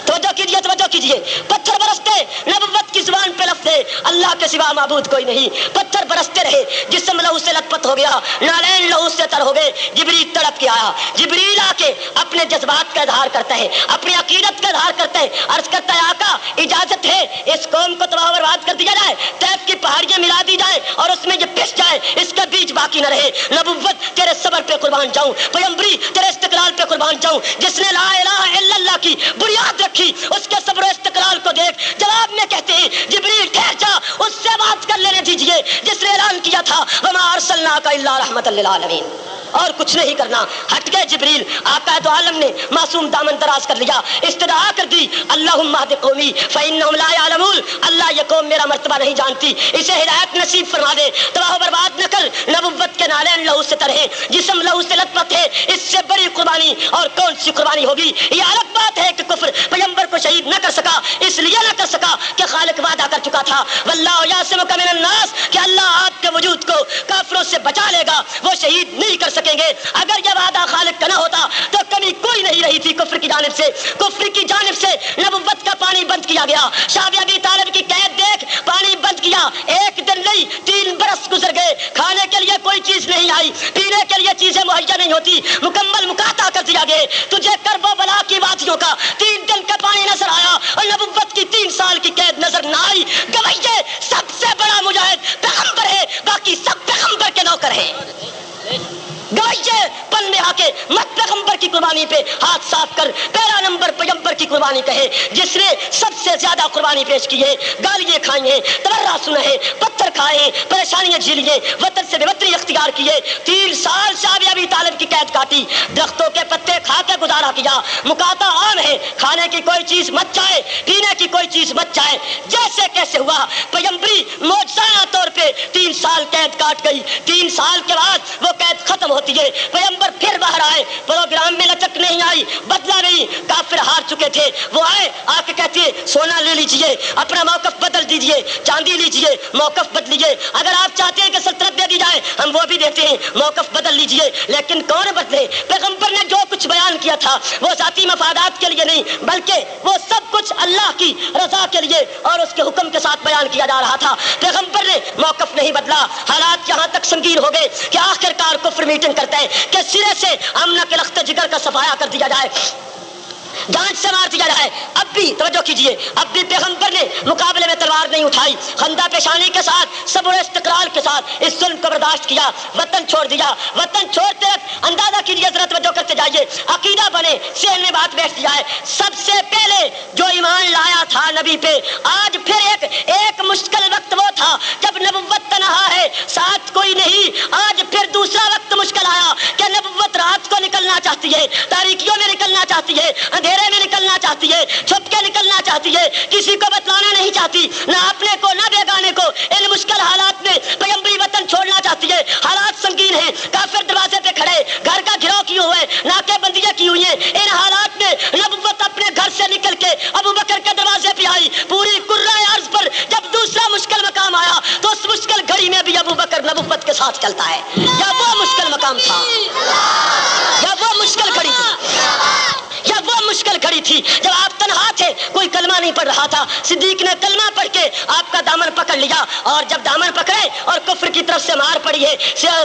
توجہ کیجئے، پتھر برستے، نبوت کی زبان پہ لفظ ہے اللہ کے سوا معبود کوئی نہیں، پتھر برستے رہے، جسم لہو سے لت پت ہو گیا، نالین لہو سے تر ہو گئے، جبریل تڑپ کے آیا، جبریل آ کے اپنے جذبات کا اظہار کرتا ہے، اپنی عقیدت کا اظہار کرتا ہے، عرض کرتا ہے آقا اجازت ہے اس قوم کو تباہ و برباد کر دیا جائے، طیف کی پہاڑیاں ملا دی جائے اور اس میں یہ پس جائے، اس کا بیج چیز باقی نہ رہے. نبوت تیرے صبر پہ قربان جاؤں, پیغمبری تیرے استقلال پہ قربان جاؤں. جس نے لا الہ الا اللہ کی بنیاد رکھی اس کے صبر و استقلال کو دیکھ. جواب میں کہتے ہیں جبریل ٹھہر جا, اس سے بات کر لینے دیجئے جس نے اعلان کیا تھا وما ارسلناک الا رحمۃ للعالمین, اور کچھ نہیں کرنا. ہٹ گئے جبریل, آقا دو عالم نے معصوم دامن دراز کر لیا, استدعا کر دی اللہم اہد قومی فانہم لا یعلمون, اللہ یہ قوم میرا مرتبہ نہیں جانتی, اسے ہدایت نصیب فرما دے, تباہ و برباد نہ کر. نبوت کے نالین لہو سے تر ہیں, جسم لہو سے لت پت ہے, اس سے بڑی قربانی اور کون سی قربانی ہوگی. یہ الگ بات ہے کہ کفر پیغمبر کو شہید نہ کر سکا, اس لیے نہ کر سکا کہ خالق وعدہ کر چکا تھا واللہ یعصمک من الناس, کہ اللہ آپ کے وجود کو کافروں سے بچا لے گا, وہ شہید نہیں کر سکیں گے. اگر یہ وعدہ خالق کا نہ ہوتا تو کمی کوئی نہیں رہی تھی کفر کی جانب سے. کفر کی جانب سے نبوت کا پانی بند کیا گیا. شاہ ابی طالب کی قید دیکھ, پانی بند کیا, ایک دن نہیں 3 برس گزر گئے, کھانے کے لیے کوئی چیز نہیں آئی, پینے کے لیے چیزیں مہیا نہیں ہوتی, مکمل مکاتا کر دیا گیا. تجھے کرب و بلا کی وادیوں کا 3 دن کا پانی نظر آیا اور نبوت کی 3 سال کی قید نظر نہ آئی. گویے سب سے بڑا مجاہد پیغمبر ہے, باقی سب پیغمبر کے نوکر ہیں. گویے پل میں آ کے مت پیغمبر کی قربانی پہ ہاتھ صاف کر, پہلا نمبر پیغمبر کی قربانی کہے جس نے سب سے زیادہ قربانی پیش کی ہے, گالیاں کھائی ہیں, تبرہ سنا ہے, پتھر کھائے ہیں, پریشانیاں جھیلی ہیں, وطن سے بے وطنی اختیار کی ہے. 3 سال شاہ ابی طالب کی قید کاٹی, درختوں کے پتے کھا کے گزارا کیا. مکاتا عام ہے, کھانے کی کوئی چیز مت جائے, پینے کی کوئی چیز مت جائے. جیسے کیسے ہوا پیغمبری معجزانہ طور پہ 3 سال قید کاٹ گئی. 3 سال کے بعد وہ قید ختم ہوتی ہے, پیغمبر پھر باہر آئے, پروگرام میں لچک نہیں آئی, بدلا نہیں, کافر ہار چکے تھے. وہ آئے, آ کے کہتے ہیں سونا لے لیجئے, اپنا موقف بدل دیجئے, چاندی لیجئے, موقف بدلیے. اگر آپ چاہتے ہیں کہ سلطنت دے دی جائے ہم وہ بھی دیتے ہیں, موقف بدل لیجئے. لیکن کون بدلے؟ پیغمبر نے جو کچھ بیان کیا تھا وہ ذاتی مفادات کے لیے نہیں, بلکہ وہ سب کچھ اللہ کی رضا کے لیے اور اس کے حکم کے ساتھ بیان کیا جا رہا تھا. پیغمبر نے موقف نہیں بدلا. حالات یہاں تک سنگین ہو گئے کہ آخرکار کفر میٹنگ کرتا ہے کہ سرے سے امنا کے لخت جگر کا صفایا کر دیا جائے, جان سے مار دیا جائے. اب بھی توجہ کیجئے, اب بھی پیغمبر نے مقابلے میں تلوار نہیں اٹھائی, خندہ پیشانی کے ساتھ صبر و استقرار کے ساتھ اس ظلم کو برداشت کیا, وطن چھوڑ دیا. وطن چھوڑتے وقت اندازہ کیجئے, ذرا توجہ کرتے جائیے, عقیدہ بنے, ذہن میں بات بیٹھ جائے. سب سے پہلے جو ایمان لایا تھا نبی پہ, آج پھر ایک مشکل وقت وہ تھا جب نبوت تنہا ہے, ساتھ کوئی نہیں. آج پھر دوسرا وقت مشکل آیا کہ نبوت رات کو نکلنا چاہتی ہے, تاریکیوں میں نکلنا چاہتی ہے, اندھیرے میں نکلنا چاہتی ہے, چھپ کے نکلنا چاہتی ہے, کسی کو بتلانا نہیں چاہتی, نہ اپنے کو نہ بیگانے کو. ان مشکل حالات میں پیغمبری وطن چھوڑنا چاہتی ہے. حالات سنگین ہیں, کافر دروازے پہ کھڑے, گھر کا گھراؤ کیے ہوئے, ناکے بندیاں کی ہوئی ہیں. ان حالات میں نبوت اپنے گھر سے نکل کے ابو بکر کے دروازے پہ آئی. پوری کرۂ ارض پر جب دوسرا مشکل مقام آیا تو اس مشکل گھڑی میں بھی ابو بکر نبوت کے ساتھ چلتا ہے. یا وہ مشکل مقام تھا, یا وہ مشکل گھڑی تھی, یا وہ مشکل گھڑی تھی جب آپ تنہا تھے, کوئی کلمہ نہیں پڑھ رہا تھا. صدیق نے کلمہ پڑھ کے آپ کا دامن پکڑ لیا, اور جب دامن پکڑے اور کفر کی طرف سے مار پڑی ہے,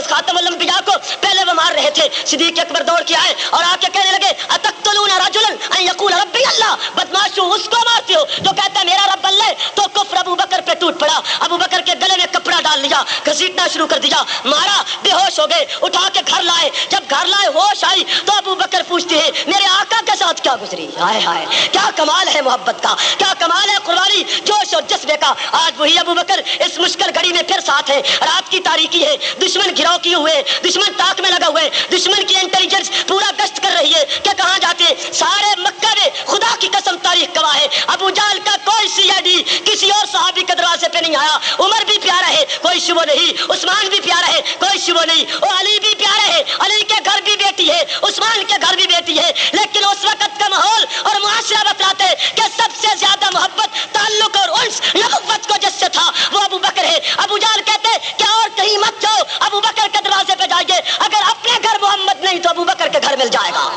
خاتم الانبیاء کو پہلے وہ مار رہے تھے, صدیق اکبر دوڑ کے آئے اور آ کے کہنے لگے اتقتلون رجلا ان یقول ربی اللہ, بدماشو اس کو مارتے ہو جو کہتا ہے میرا رب اللہ. تو کفر ابو بکر پہ ٹوٹ پڑا, ابو بکر کے گلے میں کپڑا ڈال لیا, گھسیٹنا شروع کر دیا, مارا, بے ہوش ہو گئے, اٹھا کے گھر لائے. جب گھر لائے ہوش آئی تو ابو بکر پوچھتے ہیں میرے آقا کے ساتھ کیا گزری. ہائے ہائے, کیا کمال ہے محبت کا, کیا کمال ہے قربانی, جوش اور جذبے کا. آج وہی ابو بکر اس مشکل گھڑی میں پھر ساتھ ہے. رات کی تاریکی ہے, دشمن گھراؤ کیے ہوئے, دشمن تاک میں لگا ہوئے, دشمن کی انٹیلیجنس پورا گشت کر رہی ہے کہ کہاں جاتے. سارے مکہ میں خدا کی قسم تاریخ گواہ ہے, ابو جہل کا کوئی CID کسی اور صحابی کے دروازے پہ نہیں آیا. عمر بھی پیارا ہے, کوئی شبہ نہیں. عثمان بھی پیارا ہے, کوئی شبہ نہیں. اور علی بھی پیارا ہے, علی کے گھر بھی بیٹی ہے, عثمان کے گھر بھی بیٹی ہے. لیکن اس وقت کا ماحول اور معاشرہ بتلاتے کہ سب سے زیادہ محبت, تعلق اور انس نبوت کو جس سے تھا وہ ابو بکر ہے. ابو جہل کہتے کہ اور کہیں مت جاؤ, ابو بکر کے دروازے پہ جائیے, اگر اپنے گھر محمد نہیں تو ابو بکر کے گھر مل جائے گا.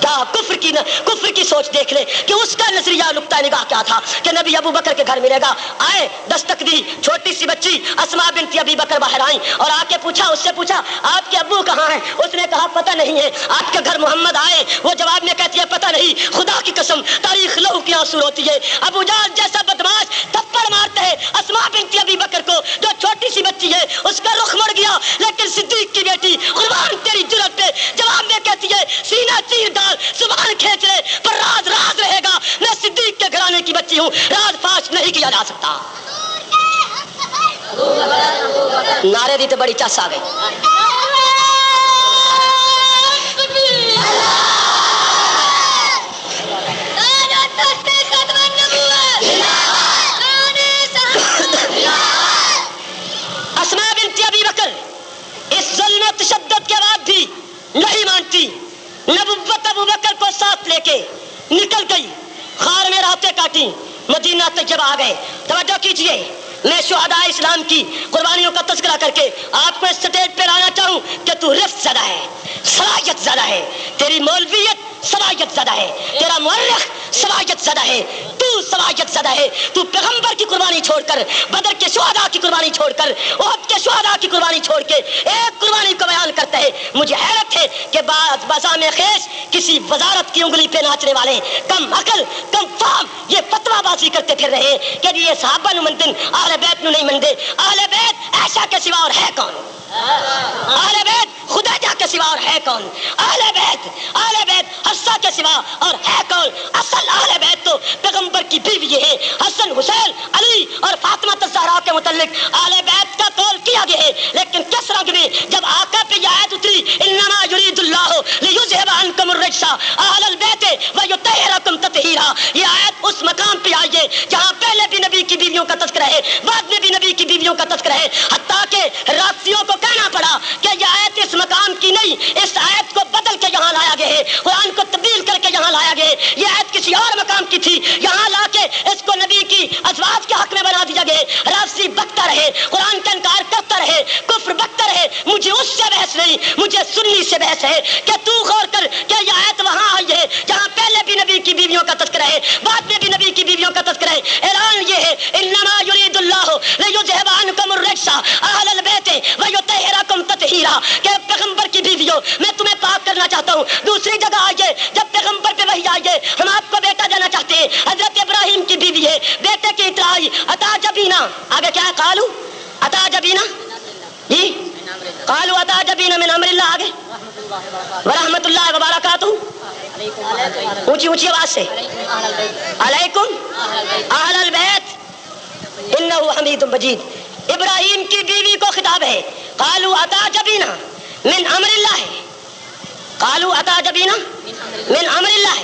کیا کفر کی سوچ دیکھ لے کہ اس کا نظریہ نقطہ نگاہ کیا تھا کہ نبی ابو بکر کے گھر ملے گا. آئے, دستک دی, چھوٹی سی بچی اسماء بنت ابی بکر باہر آئیں اور آ کے پوچھا, اس سے پوچھا آپ کے ابو کہاں ہیں. اس نے کہا پتہ نہیں ہے. آپ کے گھر محمد آئے, وہ جواب میں کہتی ہے پتہ نہیں. خدا کی قسم تاریخ لہو کی آنسو ہوتی ہے. ابو جہل جیسا بدماش تھپڑ مارتے ہیں اسماء بنت ابی بکر کو, جو چھوٹی سی بچی ہے, اس کا رخ مڑ گیا, لیکن بیٹی قربان تیری جرت پہ، جواب میں کہتی ہے سینہ چیر ڈال، زبان کھینچ لے، پر راز راز رہے گا، میں صدیق کے گھرانے کی بچی ہوں، راز فاش نہیں کیا جا سکتا۔ نعرے دی تو بڑی چس آ گئی۔ اسماء بنت ابی بکر اس ظلم و تشدد کے بعد بھی نہیں مانتی، نبوت ابو بکر کو ساتھ لے کے نکل گئی، خار میں راتیں کاٹی، مدینہ طیبہ آ گئے۔ توجہ کیجئے، میں شہداء اسلام کی قربانیوں کا تذکرہ کر کے آپ کو اس سٹیج پہ لانا چاہوں کہ تو رفت زدہ ہے، صلاحیت زدہ ہے، تیری مولویت صلاحیت زدہ ہے، تیرا مورخ صلاحیت زدہ ہے، تو صلاحیت زدہ ہے، تو پیغمبر کی قربانی چھوڑ کر، بدر کے شہداء کی قربانی چھوڑ کر، احد کے شہداء کی قربانی چھوڑ کے ایک قربانی کو بیان کرتا ہے۔ مجھے حیرت ہے کہ بعض بازام خیش کسی وزارت کی انگلی پہ ناچنے والے کم عقل کم فہم یہ فتویٰ بازی کرتے پھر رہے کہ یہ صحابہ نو مندن اہل بیت نو نہیں مندے۔ اہل بیت عائشہ کے سوا اور ہے کون؟ اہل بیت خدیجہ کے سوا اور ہے کون؟ اہل بیت حفصہ کے سوا اور ہے کون؟ اصل اہل بیت تو پیغمبر کی بیوی ہے۔ حسن حسین علی اور فاطمہ الزہرا کے متعلق اہل بیت کا قول کیا گیا ہے، لیکن کس رنگ میں؟ جب آقا پہ یہ آیت اتری انما یرید اللہ لیذھب عنکم الرجس اہل البیت ویطہرکم تطہیرا، یہ آیت اس مقام پہ آئی ہے جہاں پہلے بھی نبی کی بیویوں کا تذکرہ ہے، بعد میں بھی نبی کی بیویوں کا تذکرہ ہے، حتیٰ کہ رافضیوں کو کہنا پڑا کہ یہ آیت اس مقام کی نہیں، اس آیت کو بدل کے یہاں لایا گیا ہے، قرآن کو تبدیل کر کے یہاں لایا گیا ہے، یہ آیت کسی اور مقام کی تھی، یہاں لا کے اس کو نبی کی ازواج کے حق میں بنا دیا گیا ہے۔ رافضی بکتا رہے، قرآن کا انکار کرتا رہے، کفر بکتا رہے، مجھے اس سے بحث نہیں، مجھے سنی سے بحث ہے کہ تو غور کر کہ یہ آیت وہاں آئی ہے جہاں پہلے بھی نبی کی بیویوں کا تذکرہ ہے، بعد میں بھی نبی کی بیویوں کا تذکرہ ہے۔ اعلان یہ ہے انما یرید اللہ لیذھب عنکم الرجس اہل البیت ویطہرکم تطہیرا، کہ پیغمبر کی بیویوں میں تمہیں پاک کرنا چاہتا ہوں۔ دوسری جگہ آئیے جب پیغمبر پہ وحی آئیے، ہم آپ کو بیٹا دینا چاہتے ہیں، حضرت ابراہیم کی بیوی ہے، بیٹے کی اطلاع آئی، عطا جبینا، آگے کیا ہے؟ قالو عطا جبینا، جی قالو عطا جبینا من امر اللہ، آگے ورحمۃ اللہ وبرکاتہ، اونچی اونچی آواز سے علیکم اہل البیت انہ حمید مجید۔ ابراہیم کی بیوی کو خطاب ہے، قالو عطا جبینا من امر اللہ، قالو عطا جبینا من امر اللہ،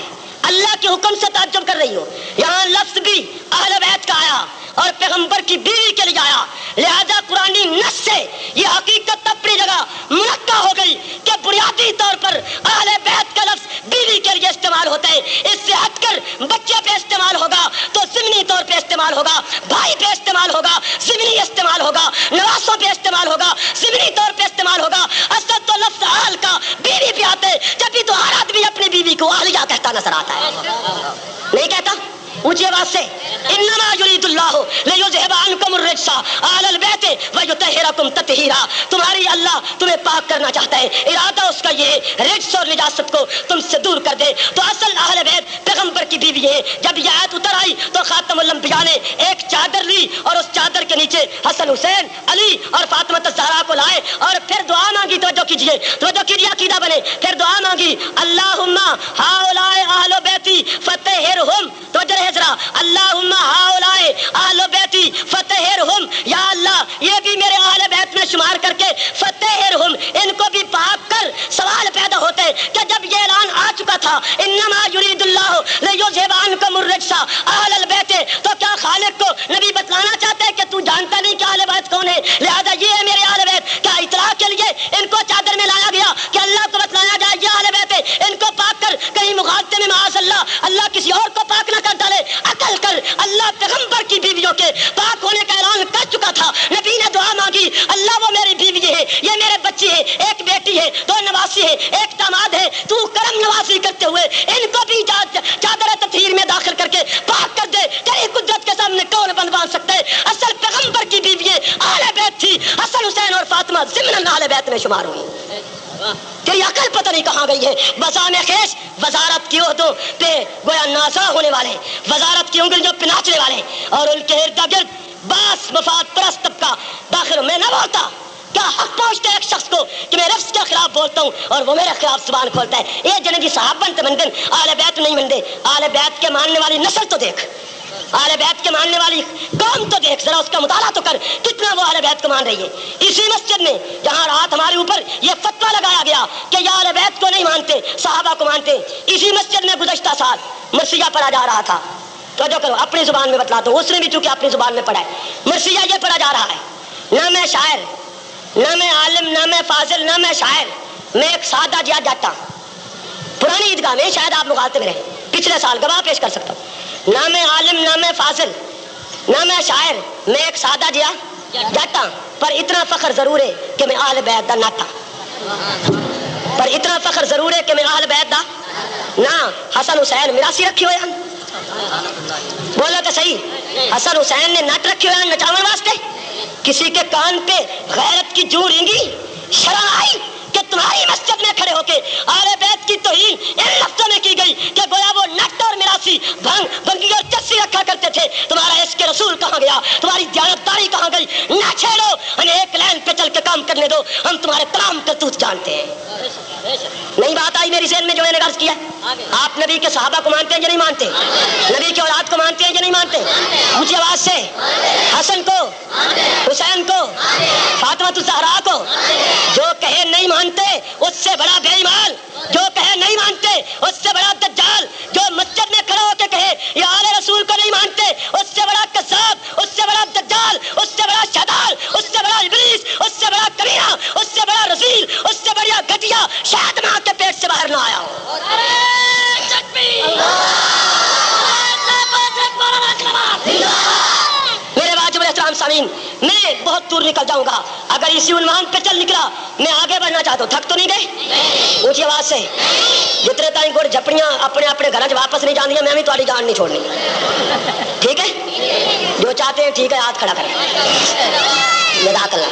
اللہ کے حکم سے تعجب کر رہی ہو۔ یہاں لفظ بھی اہل بیت کا آیا اور پیغمبر کی بیوی کے لیے آیا، لہذا قرآنی نص سے یہ حقیقت اپنی جگہ منقع ہو گئی کہ بنیادی طور پر اہل بیت کا لفظ بیوی کے لیے استعمال ہوتا ہے، اس سے ہٹ کر بچے پہ استعمال ہوگا تو ضمنی طور پہ استعمال ہوگا، بھائی پہ استعمال ہوگا ضمنی استعمال ہوگا، نواسوں پہ استعمال ہوگا ضمنی طور پہ استعمال ہوگا۔ اصل تو لفظ اہل کا بیوی پہ آتا ہے، جب بھی تو ہر آدمی اپنی بیوی کو اہلیہ کہتا نظر آتا ہے، نہیں کہتا؟ اونچی آواز سے انما یرید اللہ لیذھب عنکم الرجس اہل البیت ویطہرکم تطہیرا، تمہاری اللہ تمہیں پاک کرنا چاہتا ہے، ارادہ اس کا یہ ہے رجس اور نجاست کو تم سے دور کر دے۔ تو اصل اہل بیت پیغمبر کی بیوی ہے۔ جب یہ آیت اتر آئی تو خاتم الانبیاء نے ایک چادر لی اور اس چادر کے نیچے حسن حسین علی اور فاطمہ الزہرا کو لائے اور پھر دعا مانگی۔ توجہ کیجیے عقیدہ بنے، پھر دعا مانگی اللہم ہؤلاء اہل بیتی فطہرہم، توجہ رہے ذرا، اللہم ہؤلاء اہل بیتی فطہرہم، یا اللہ یہ بھی میرے اہل بیت میں شمار کر کے فطہرہم، ان کو بھی پاک کر۔ سوال پیدا ہوتا ہے کہ جب یہ اعلان آ چکا تھا انما یرید اللہ لیذھب عنکم الرجس اہل البیت، تو کیا خالق کو نبی بتلانا چاہتے ہیں کہ تو جانتا نہیں کہ اہل بیت کون ہے، لہذا یہ ہے میرے اہل بیت؟ کیا اطلاع کے لیے ان کو چادر میں لایا گیا کہ اللہ کو بتلایا جائے یہ اہل بیت ہے، ان کو پاک کر، کہیں مغالطے میں معاذ اللہ کسی اور کو پاک نہ کر ڈالے؟ عقل کر، اللہ پیغمبر کی بیویوں کے پاک ہونے کا اعلان کر چکا تھا، نبی نے دعا مانگی اللہ وہ میری بیوی ہے، یہ میرے بچی ہے، ایک بیٹی ہے، دو نواسی ہے، ایک داماد ہے، تو کرم نوازی کرتے ہوئے ان کو بھی چادر تطہیر میں داخل کر کے پاک کر دے۔ تیری قدرت کے سامنے کون بند باندھ سکتا ہے؟ اصل پیغمبر کی بیوی اہل بیت تھی، حسن حسین اور فاطمہ ضمن اہل بیت میں شمار ہوئی۔ تیری عقل پتہ نہیں کہاں گئی ہے؟ بزام خیش وزارت کی عہدوں پہ گویا نازا ہونے والے، وزارت کی انگلیوں پہ ناچنے والے اور ان کے ارد گرد باس مفاد پرست طبقہ داخل میں نہ بولتا، کیا حق پہنچتا ہے ایک شخص کو کہ میں نفس کے خلاف بولتا ہوں اور وہ میرے خلاف زبان کھولتا ہے؟ یہ جنہیں جی صحابہ تے مندن اہل بیت نہیں مندے. اہل بیت کے ماننے والی نسل تو دیکھ, اہل بیت کے ماننے والی قوم تو دیکھ, ذرا اس کا مطالعہ تو کر کتنا وہ اہل بیت کو مان رہی ہے. اسی مسجد میں جہاں رات ہمارے اوپر یہ فتویٰ لگایا گیا کہ یہ اہل بیت کو نہیں مانتے, صحابہ کو مانتے, اسی مسجد میں گزشتہ سال مرثیہ پڑھا جا رہا تھا. توجہ کرو, اپنی زبان میں بتلاتا ہوں, اس نے بھی چونکہ اپنی زبان میں پڑھا ہے. مرثیہ یہ پڑھا جا رہا ہے, نہ میں شاعر, نہ میں عالم, نہ میں فاضل, نہ میں شاعر, میں ایک سادہ جیا جاتا. پرانی عیدگاہ میں شاید آپ لوگ آتے رہے, پچھلے سال گواہ پیش کر سکتا ہوں. نہ میں عالم, نہ میں فاضل, نہ میں شاعر, میں ایک سادہ جیا جاتا, پر اتنا فخر ضرور ہے کہ میں اہل بیت دا ناتا. پر اتنا فخر ضرور ہے کہ میں اہل بیت دا نہ حسن حسین میراثی رکھی ہوئے ہیں. بولو تو صحیح, حسن حسین نے نٹ رکھے ہوئے ہیں نچاون واسطے. کسی کے کان پہ غیرت کی جو رینگی, شرم آئی کہ تمہاری مسجد میں کھڑے ہو کے اہل بیت کی توہین ان لفظوں میں کی گئی کہ گویا وہ نٹ اور میراثی بھنگی اور چسی رکھا کرتے تھے. تمہارا عشق رسول کہاں گیا, تمہاری دیانتداری کہاں گئی؟ نہ چھیڑو, ہمیں ایک لائن پہ چل کے کام کرنے دو, ہم تمہارے تمام کرتوت جانتے ہیں. نہیں بات آئی میری ذہن میں جو میں نے عرض کیا؟ آپ نبی کے صحابہ کو مانتے ہیں یا نہیں مانتے؟ نبی کی اولاد کو مانتے ہیں یا نہیں مانتے؟ اونچی آواز سے حسن کو, حسین کو, فاطمہ الزہرا کو. جو کہے نہیں مانتے اس سے بڑا بے ایمان, جو کہے نہیں مانتے اس سے بڑا دجال, جو مسجد میں کھڑا ہو کے کہے یہ آل رسول کو نہیں مانتے اس سے بڑا کذاب, اس سے بڑا دجال, اس سے بڑا شیطان, اس سے بڑا ابلیس, اس سے بڑا کمینہ, اس سے بڑا رذیل, اس سے بڑا گھٹیا شاید ماں کے پیٹ سے باہر نہ آیا ہو. میرے واجب الاحترام سامعین, میں بہت دور نکل جاؤں گا. اگر اسی عنوان پہ چل نکلا میں آگے بڑھنا چاہتا ہوں. تھک تو نہیں گئے؟ اونچی آواز سے جتنے تائیں گڑ جھپڑیاں اپنے اپنے گھر واپس نہیں جان دیا, میں بھی تمہاری جان نہیں چھوڑنی. ٹھیک ہے, جو چاہتے ہیں ٹھیک ہے, ہاتھ کھڑا کریں. جزاک اللہ.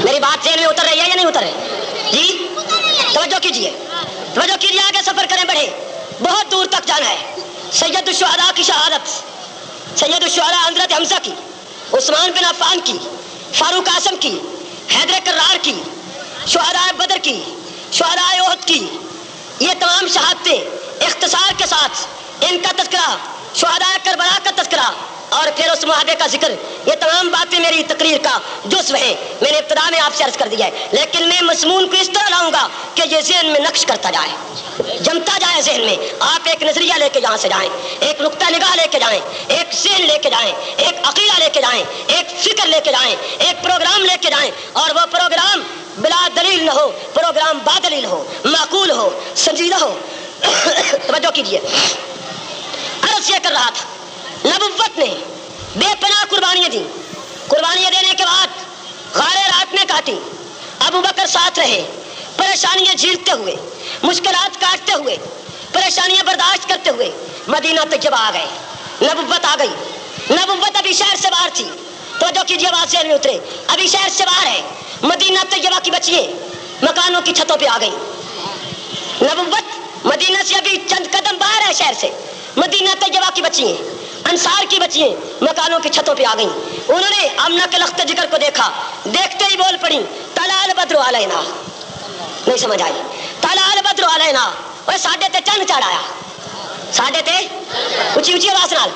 میری بات ذہن میں اتر رہی ہے یا نہیں اتر رہی؟ جی توجہ کیجیے, توجہ کیجیے, آگے سفر کریں, بڑھے, بہت دور تک جانا ہے. سید الشہداء کی شہادت, سید الشہداء حضرت حمزہ کی, عثمان بن عفان کی, فاروق اعظم کی, حیدر کرار کی, شہداء بدر کی, شہداء احد کی, یہ تمام شہادتیں اختصار کے ساتھ ان کا تذکرہ, شہداء کربلا کا تذکرہ اور پھر اس معاہدے کا ذکر, یہ تمام باتیں میری تقریر کا جزو ہیں. میں نے ابتدا میں آپ سے عرض کر دیا ہے, لیکن میں مضمون کو اس طرح لاؤں گا کہ یہ ذہن میں نقش کرتا جائے, جمتا جائے ذہن میں. آپ ایک نظریہ لے کے یہاں سے جائیں, ایک نقطہ نگاہ لے کے جائیں, ایک ذہن لے کے جائیں, ایک عقیدہ لے کے جائیں, ایک فکر لے کے جائیں, ایک پروگرام لے کے جائیں, اور وہ پروگرام بلا دلیل نہ ہو, پروگرام با دلیل ہو, معقول ہو, سنجیدہ ہو. توجہ کیجیے, عرض یہ کر رہا تھا, نبوت نے بے پناہ قربانیاں دی. قربانیاں دینے کے بعد غارے رات میں کاٹی. ابو بکر ساتھ رہے, پریشانیاں جھیلتے ہوئے, مشکلات کاٹتے ہوئے, پریشانیاں برداشت کرتے ہوئے مدینہ طیبہ آ گئے. نبوت آ گئی. نبوت ابھی شہر سے باہر تھی. توجہ کیجیے, آواز ذہن میں اترے, ابھی شہر سے باہر ہے. مدینہ طیبہ کی بچیاں مکانوں کی چھتوں پہ آ گئی. نبوت مدینہ سے ابھی چند قدم باہر ہے, شہر سے. مدینہ طیبہ کی بچیاں, انصار کی بچیاں مکانوں کی چھتوں پہ آ گئیں. انہوں نے آمنہ کے لخت جگر کو دیکھا, دیکھتے ہی بول پڑی, طلع البدر علینا. نہیں سمجھ آئی؟ طلع البدر علینا, اوے ساڈے تے چند چڑھ آیا, ساڈے تے, اونچی اونچی آواز نال,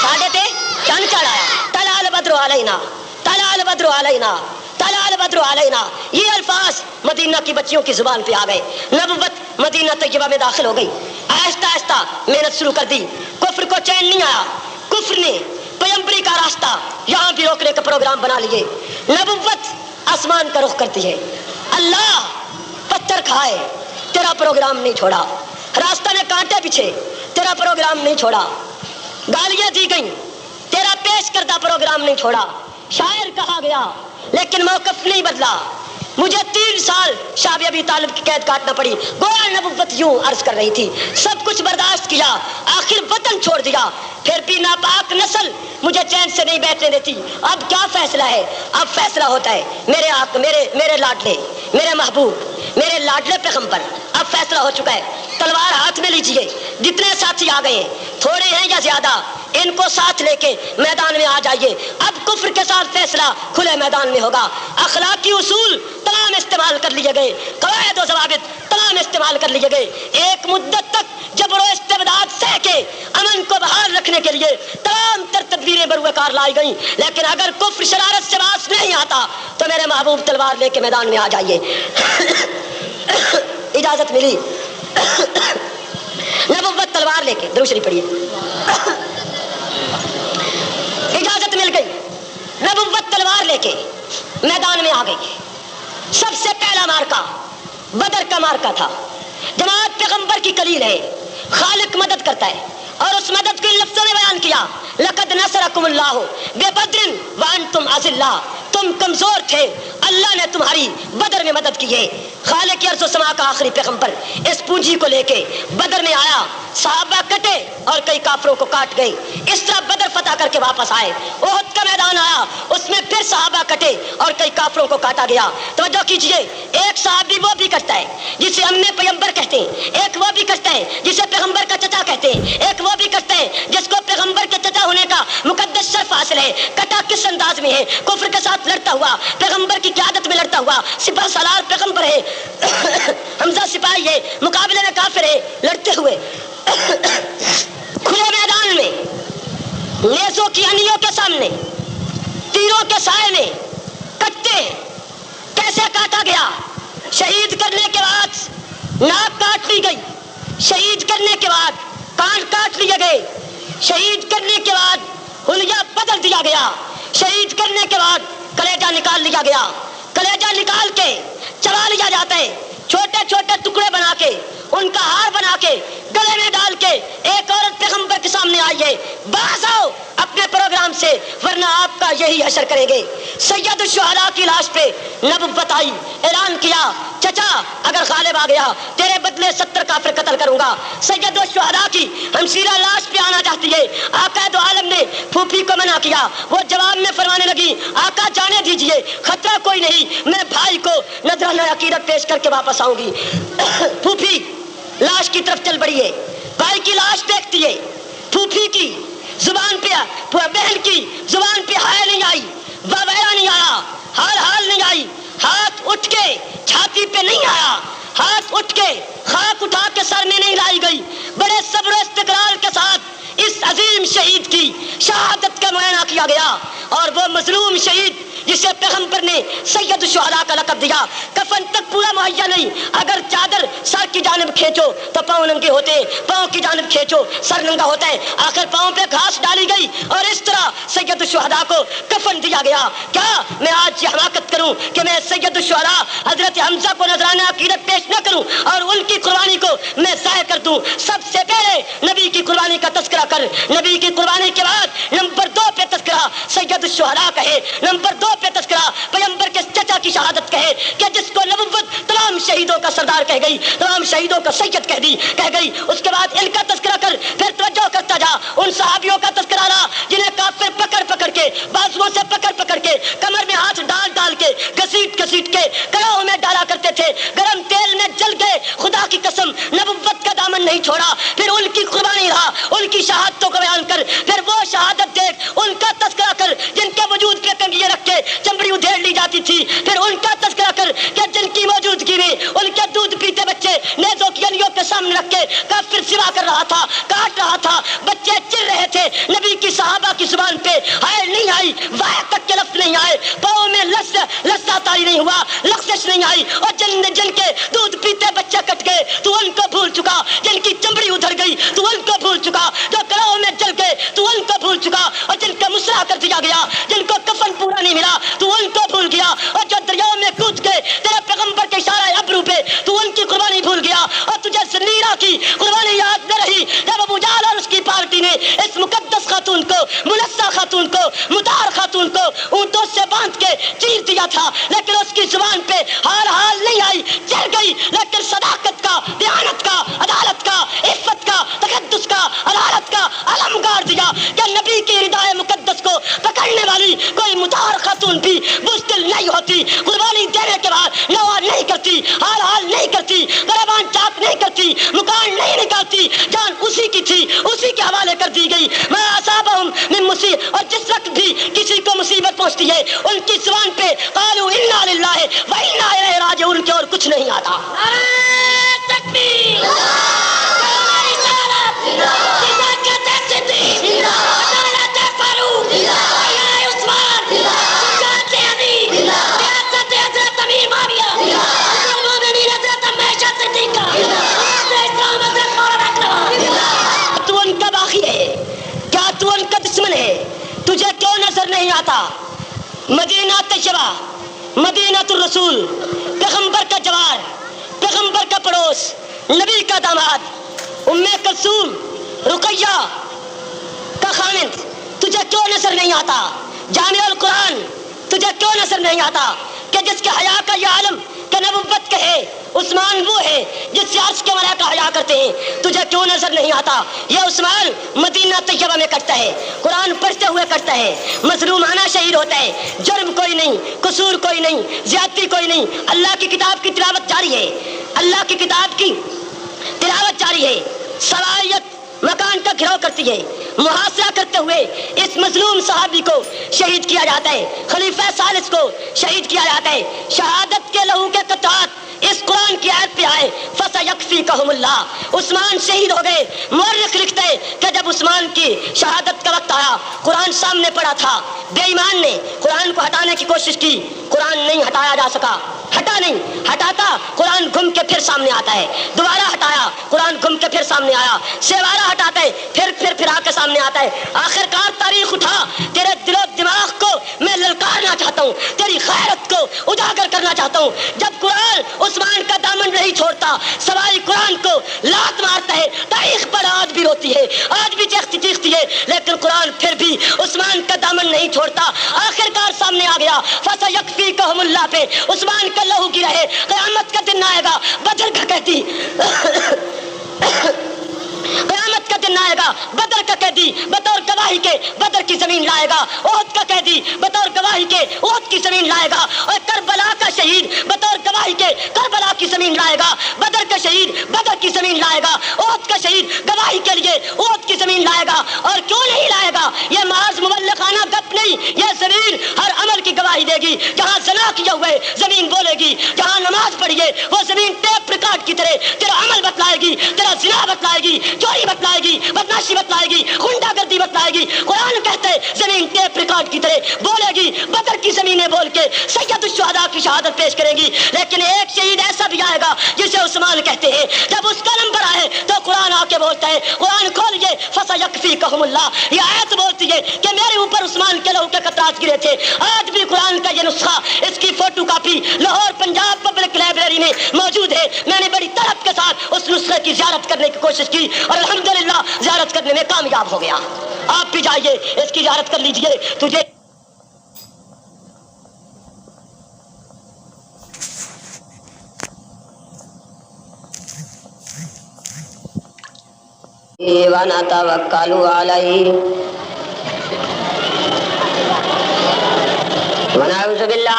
ساڈے تے چند چڑھ آیا. طلع البدر علینا, طلع البدر علینا, طلع البدر علینا. یہ الفاظ مدینہ کی بچیوں کی زبان پہ آ گئے. نبوت مدینہ طیبہ میں داخل ہو گئی. آہستہ آہستہ محنت شروع کر دی. کفر کو چین نہیں آیا. کفر نے پیغمبری کا راستہ یہاں بھی روکنے کا پروگرام بنا لیے. نبوت آسمان کا رخ کرتی ہے. اللہ پتھر کھائے, تیرا پروگرام نہیں چھوڑا. راستہ نے کانٹے پیچھے, تیرا پروگرام نہیں چھوڑا. گالیاں دی گئیں, تیرا پیش کردہ پروگرام نہیں چھوڑا. شاعر کہا گیا لیکن موقف نہیں بدلا. مجھے 3 سال شاہ ابی طالب کی قید کاٹنا پڑی. گویا نبوت یوں عرض کر رہی تھی, سب کچھ برداشت کیا, آخر وطن چھوڑ دیا, پھر بھی ناپاک نسل مجھے چین سے نہیں بیٹھنے دیتی. اب کیا فیصلہ ہے؟ اب فیصلہ ہوتا ہے. میرے آقا, میرے لاڈلے, میرے محبوب, میرے لاڈلے پیغمبر اب فیصلہ ہو چکا ہے، تلوار ہاتھ میں لیجئے، جتنے ساتھی آ گئے ہیں تھوڑے ہیں یا زیادہ ان کو ساتھ لے کے میدان میں آ جائیے، اب کفر کے ساتھ فیصلہ کھلے میدان میں ہوگا۔ اخلاقی اصول تمام استعمال کر لیے گئے، قواعد و ضوابط تمام استعمال کر لیے گئے، ایک مدت تک جبر و استبداد سہ کے امن کو بحال رکھنے کے لیے تمام تر تدبیریں بروئے کار لائی گئیں، لیکن اگر کفر شرارت سے باز نہیں آتا تو میرے محبوب تلوار لے کے میدان میں آ جائیے۔ اجازت ملی نبوت تلوار لے کے، درود شریف پڑھیے، اجازت مل گئی، نبوت تلوار لے کے میدان میں آ گئی۔ سب سے پہلا مارکا بدر کا مارکا تھا۔ جماعت پیغمبر کی کلیل ہے، خالق مدد کرتا ہے، اور اس مدد کو لفظوں نے بیان کیا، لقد نصرکم اللہ ببدر وانتم اذلہ، تم کمزور تھے، اللہ نے تمہاری بدر میں مدد کی ہے۔ خالق ارض و سما کا آخری پیغمبر اس پونجی کو لے کے بدر میں آیا، صحابہ کٹے اور کئی کافروں کو کاٹ گئے، اس طرح بدر فتح کر کے واپس آئے۔ احد کا میدان آیا، اس میں پھر صحابہ کٹے اور کئی کافروں کو کاٹا گیا۔ توجہ کیجئے، ایک صحابی وہ بھی کٹتا ہے جسے امی پیغمبر کہتے ہیں، ایک وہ بھی کٹتا ہے جسے پیغمبر کا چچا کہتے ہیں، ایک وہ بھی کٹتا ہے جس کو پیغمبر کے چچا ہونے کا مقدس شرف حاصل ہے۔ کٹا کس انداز میں ہے؟ کفر کے ساتھ لڑتا ہوا، پیغمبر کی قیادت میں لڑتا ہوا، سپہ سالار پیغمبر ہے، حمزہ سپاہی ہے، مقابلے میں کافر ہے، لڑتے ہوئے کھلے میدان میں نیزوں کی انیوں کے سامنے تیروں کے سائے میں کٹتے۔ کیسے کاٹا گیا؟ شہید کرنے کے بعد ناک کاٹ لی گئی، شہید کرنے کے بعد کان کاٹ لیے گئے، شہید کرنے کے بعد حلیہ بدل دیا گیا، شہید کرنے کے بعد کلیجہ نکال لیا گیا، کلیجہ نکال کے چبا لیا جاتا ہے، چھوٹے چھوٹے ٹکڑے بنا کے ان کا ہار بنا کے گلے میں ڈال کے ایک عورت پیغمبر کے سامنے آئی ہے، باز آؤ اپنے پروگرام سے ورنہ آپ کا یہی حشر کریں گے۔ سید الشہداء کی لاش پہ نبوت آئی، اعلان کیا، چچا اگر غالب آ گیا تیرے بدلے 70 کافر قتل کروں گا۔ سید الشہداء کی ہمشیرہ لاش پہ آنا چاہتی ہے، آقا دو عالم نے پھوپھی کو منع کیا، وہ جواب میں فرمانے لگی آقا جانے دیجئے، خطرہ کوئی نہیں، میں بھائی کو نذرانہ عقیدت پیش کر کے واپس آؤں گی۔ پھوپھی لاش کی طرف چل بڑی ہے، بھائی کی لاش دیکھتی ہے، پھوپھی کی زبان پہ، بہن کی زبان پہ حیا نہیں آئی، وغیرہ نہیں آیا، حال نہیں آئی، ہاتھ اٹھ کے چھاتی پہ نہیں آیا، ہاتھ اٹھ کے خاک اٹھا کے سر میں نہیں لائی گئی، بڑے صبر و استقرار کے ساتھ اس عظیم شہید کی شہادت کا معائنہ کیا گیا، اور وہ مظلوم شہید جسے پیغمبر نے سید الشہداء کا لقب دیا، کفن تک پورا مہیا نہیں، اگر چادر سر کی جانب کھینچو تو پاؤں ننگے ہوتے ہیں، پاؤں کی جانب کھینچو سر ننگا ہوتا ہے، آخر پاؤں پہ گھاس ڈالی گئی اور اس طرح سید الشہداء کو کفن دیا گیا۔ کیا میں آج یہ حماقت کروں کہ میں سید الشہداء حضرت حمزہ کو نذرانہ عقیدت پیش نہ کروں اور ان کی قربانی کو میں ضائع کر دوں؟ سب سے پہلے نبی کی قربانی کا تذکرہ کر، نبی کی قربانی کے بعد نمبر 2 پہ تذکرہ سید الشہداء کا ہے، نمبر 2 پہ تذکرہ پیغمبر کے چچا کی شہادت کہے کہ جس کو نبوت تمام شہیدوں کا سردار کہہ گئی، تمام شہیدوں کا سید کہہ گئی۔ اس کے بعد ان کا تذکرہ کر، پھر توجہ کرتا جا، ان صحابیوں کا تذکرہ لا جنہیں کافر پکڑ کے بازوؤں سے پکڑ کے کمر میں ہاتھ ڈال کے گھسیٹ کے کڑاہوں میں ڈالا کرتے تھے، گرم تیل میں جل گئے، خدا کی قسم نبوت کا دامن نہیں چھوڑا۔ پھر ان کی قربانی رہا، ان کی شہادتوں کو بیان کر، پھر وہ شہادت دیکھ، ان کا تذکرہ کر جن کے وجود پہ کنگھیاں رکھ کے چمڑی ادھیڑ لی جاتی تھی، پھر ان کا تذکرہ کر کہ جن کی موجودگی میں ان کے دودھ پیتے بچے نیزوں کی انیوں کے سامنے رکھ کے کافر سوا کر رہا تھا، کاٹ رہا تھا، بچے چر رہے تھے، نبی کی صحابہ کی زبان پہ ہائے نہیں آئی، واہ تک کے لفظ نہیں آئے، پاؤں میں لسا تاری نہیں ہوا، لغزش نہیں آئی، اور جن کے دودھ پیتے بچے کٹ گئے تو ان کو بھول چکا، جن کی چمڑی ادھر گئی تو ان کو بھول چکا، جو کڑاہوں میں جل گئے تو ان کو بھول چکا، اور جن کا مسرح کر دیا گیا، جن کو کفن پورا نہیں ملا تو ان کو بھول گیا، اور جو دریاؤں میں کود گئے تیرے پیغمبر کے اشارہ ابرو پہ تو ان کی قربانی بھول گیا، اور تجھے سنیرہ کی قربانی یاد نہ رہی جب ابو جہل اور اس کی پارٹی نے اس مقدس خاتون کو، منسا خاتون کو، مطہر خاتون کو اونٹوں سے باندھ کے چیر دیا تھا، لیکن اس کی زبان پہ حال نہیں آئی، چل گئی، لیکن صداقت کا، دیانت کا، عدالت کا، عفت کا، تقدس کا، عدالت کا علم گاڑ دیا کہ نبی کی ردائے مقدس کو پکڑنے والی کوئی مطہر خاتون بھی بزدل نہیں ہوتی، قربانی دینے کے بعد نوا نہیں کرتی، حال نہیں مدینہ طیبہ، مدینہ الرسول، پیغمبر کا جوار، پیغمبر کا پڑوس، نبی کا داماد، ام کلثوم، رقیہ کا خامند تجھے کیوں نظر نہیں آتا؟ جامع القرآن تجھے کیوں نظر نہیں آتا کہ جس کے حیا کا یہ عالم کہ نبوت کہے عثمان وہ ہے جس سے عرش کے ملائکہ حیا کرتے ہیں، تجھے کیوں نظر نہیں آتا؟ یہ عثمان مدینہ طیبہ میں کرتا ہے، قرآن پڑھتے ہوئے کرتا ہے، مظلومانہ شہید ہوتا ہے، جرم کوئی نہیں، قصور کوئی نہیں، زیادتی کوئی نہیں، اللہ کی کتاب کی تلاوت جاری ہے، اللہ کی کتاب کی تلاوت جاری ہے، صلاحیت مکان کا گھراؤ کرتی ہے، محاصرہ کرتے ہوئے اس مظلوم صحابی کو شہید کیا جاتا ہے، خلیفہ ثالث کو شہید کیا جاتا ہے، شہادت کے لہو کے قطرات اس قرآن کی آیت پہ آئے، فَسَيَكْفِيكَهُمُ اللَّهُ، عثمان شہید ہو گئے۔ مورخ لکھتے ہیں کہ جب عثمان کی شہادت کا وقت آیا، قرآن سامنے پڑا تھا، بے ایمان نے قرآن کو ہٹانے کی کوشش کی، قرآن نہیں ہٹایا جا سکا، ہٹا نہیں، ہٹاتا قرآن گھوم کے پھر سامنے آتا ہے، دوبارہ ہٹایا قرآن گھوم کے پھر سامنے آیا، سیوارہ ہٹاتا ہے پھر آ کے سامنے آتا ہے، آخرکار تاریخ اٹھا، تیرے دل و دماغ کو میں للکارنا چاہتا ہوں، تیری غیرت کو اجاگر کرنا چاہتا ہوں۔ جب قرآن عثمان کا دامن نہیں چھوڑتا، سوائے قرآن کو لات مارتا ہے، تاریخ پر آج بھی روتی ہے، آج بھی چیختی ہے، لیکن قرآن پھر بھی عثمان کا دامن نہیں چھوڑتا، آخرکار سامنے آ گیا، فَسَيَكْفِيكَهُمُ اللَّهُ پہ عثمان کا لہو گرا ہے، قیامت کا دن آئے گا، بدر کا قیدی قیامت کا دن آئے گا، بدر کا قیدی بطور گواہی کے بدر کی زمین لائے گا، احد کا قیدی بطور گواہی کے احد کی زمین لائے گا، اور کربلا کا شہید بطور گواہی کے کربلا کی زمین لائے گا، بدر کا شہید بدر کی زمین لائے گا، احد کا شہید گواہی کے لیے احد کی زمین لائے گا۔ اور کیوں نہیں لائے گا؟ یہ محض مبلغانہ گپ نہیں، یہ زمین ہر عمل کی گواہی دے گی، جہاں زنا کیا ہوا ہے زمین بولے گی، جہاں نماز پڑھی ہے وہ زمین ٹیپ ریکارڈ کی طرح تیرا عمل بتلائے گی، تیرا زنا بتلائے گی، چوری بتلائے گی، بدماشی بتلائے گی، غنڈہ گردی بتلائے گی۔ قرآن کہتے ہیں زمین ٹیپ ریکارڈ کی طرح بولے گی، بدر کی زمینیں بول کے سید الشہداء کی شہادت پیش کریں گی، لیکن ایک شہید ایسا بھی آئے گا جسے عثمان کہتے ہیں، جب اس کا نمبر آئے تو قرآن آ کے بولتا ہے، قرآن کھولئے فَسَيَكْفِيكَهُمُ اللَّهُ، یہ آیت بولتی ہے کہ میرے اوپر عثمان کے لہو کے قطرات گرے تھے۔ آج بھی قرآن کا یہ نسخہ، اس کی photo copy Lahore Punjab public library میں موجود ہے، میں نے بڑی طلب کے ساتھ اس نسخے کی زیارت کرنے کی کوشش کی اور الحمدللہ زیارت کرنے میں کامیاب ہو گیا۔ آپ بھی جائیے اس کی زیارت کر لیجئے۔ تجھے وَنَتَوَكَّلُ عَلَيْهِ وَنَعُوذُ بِاللَّهِ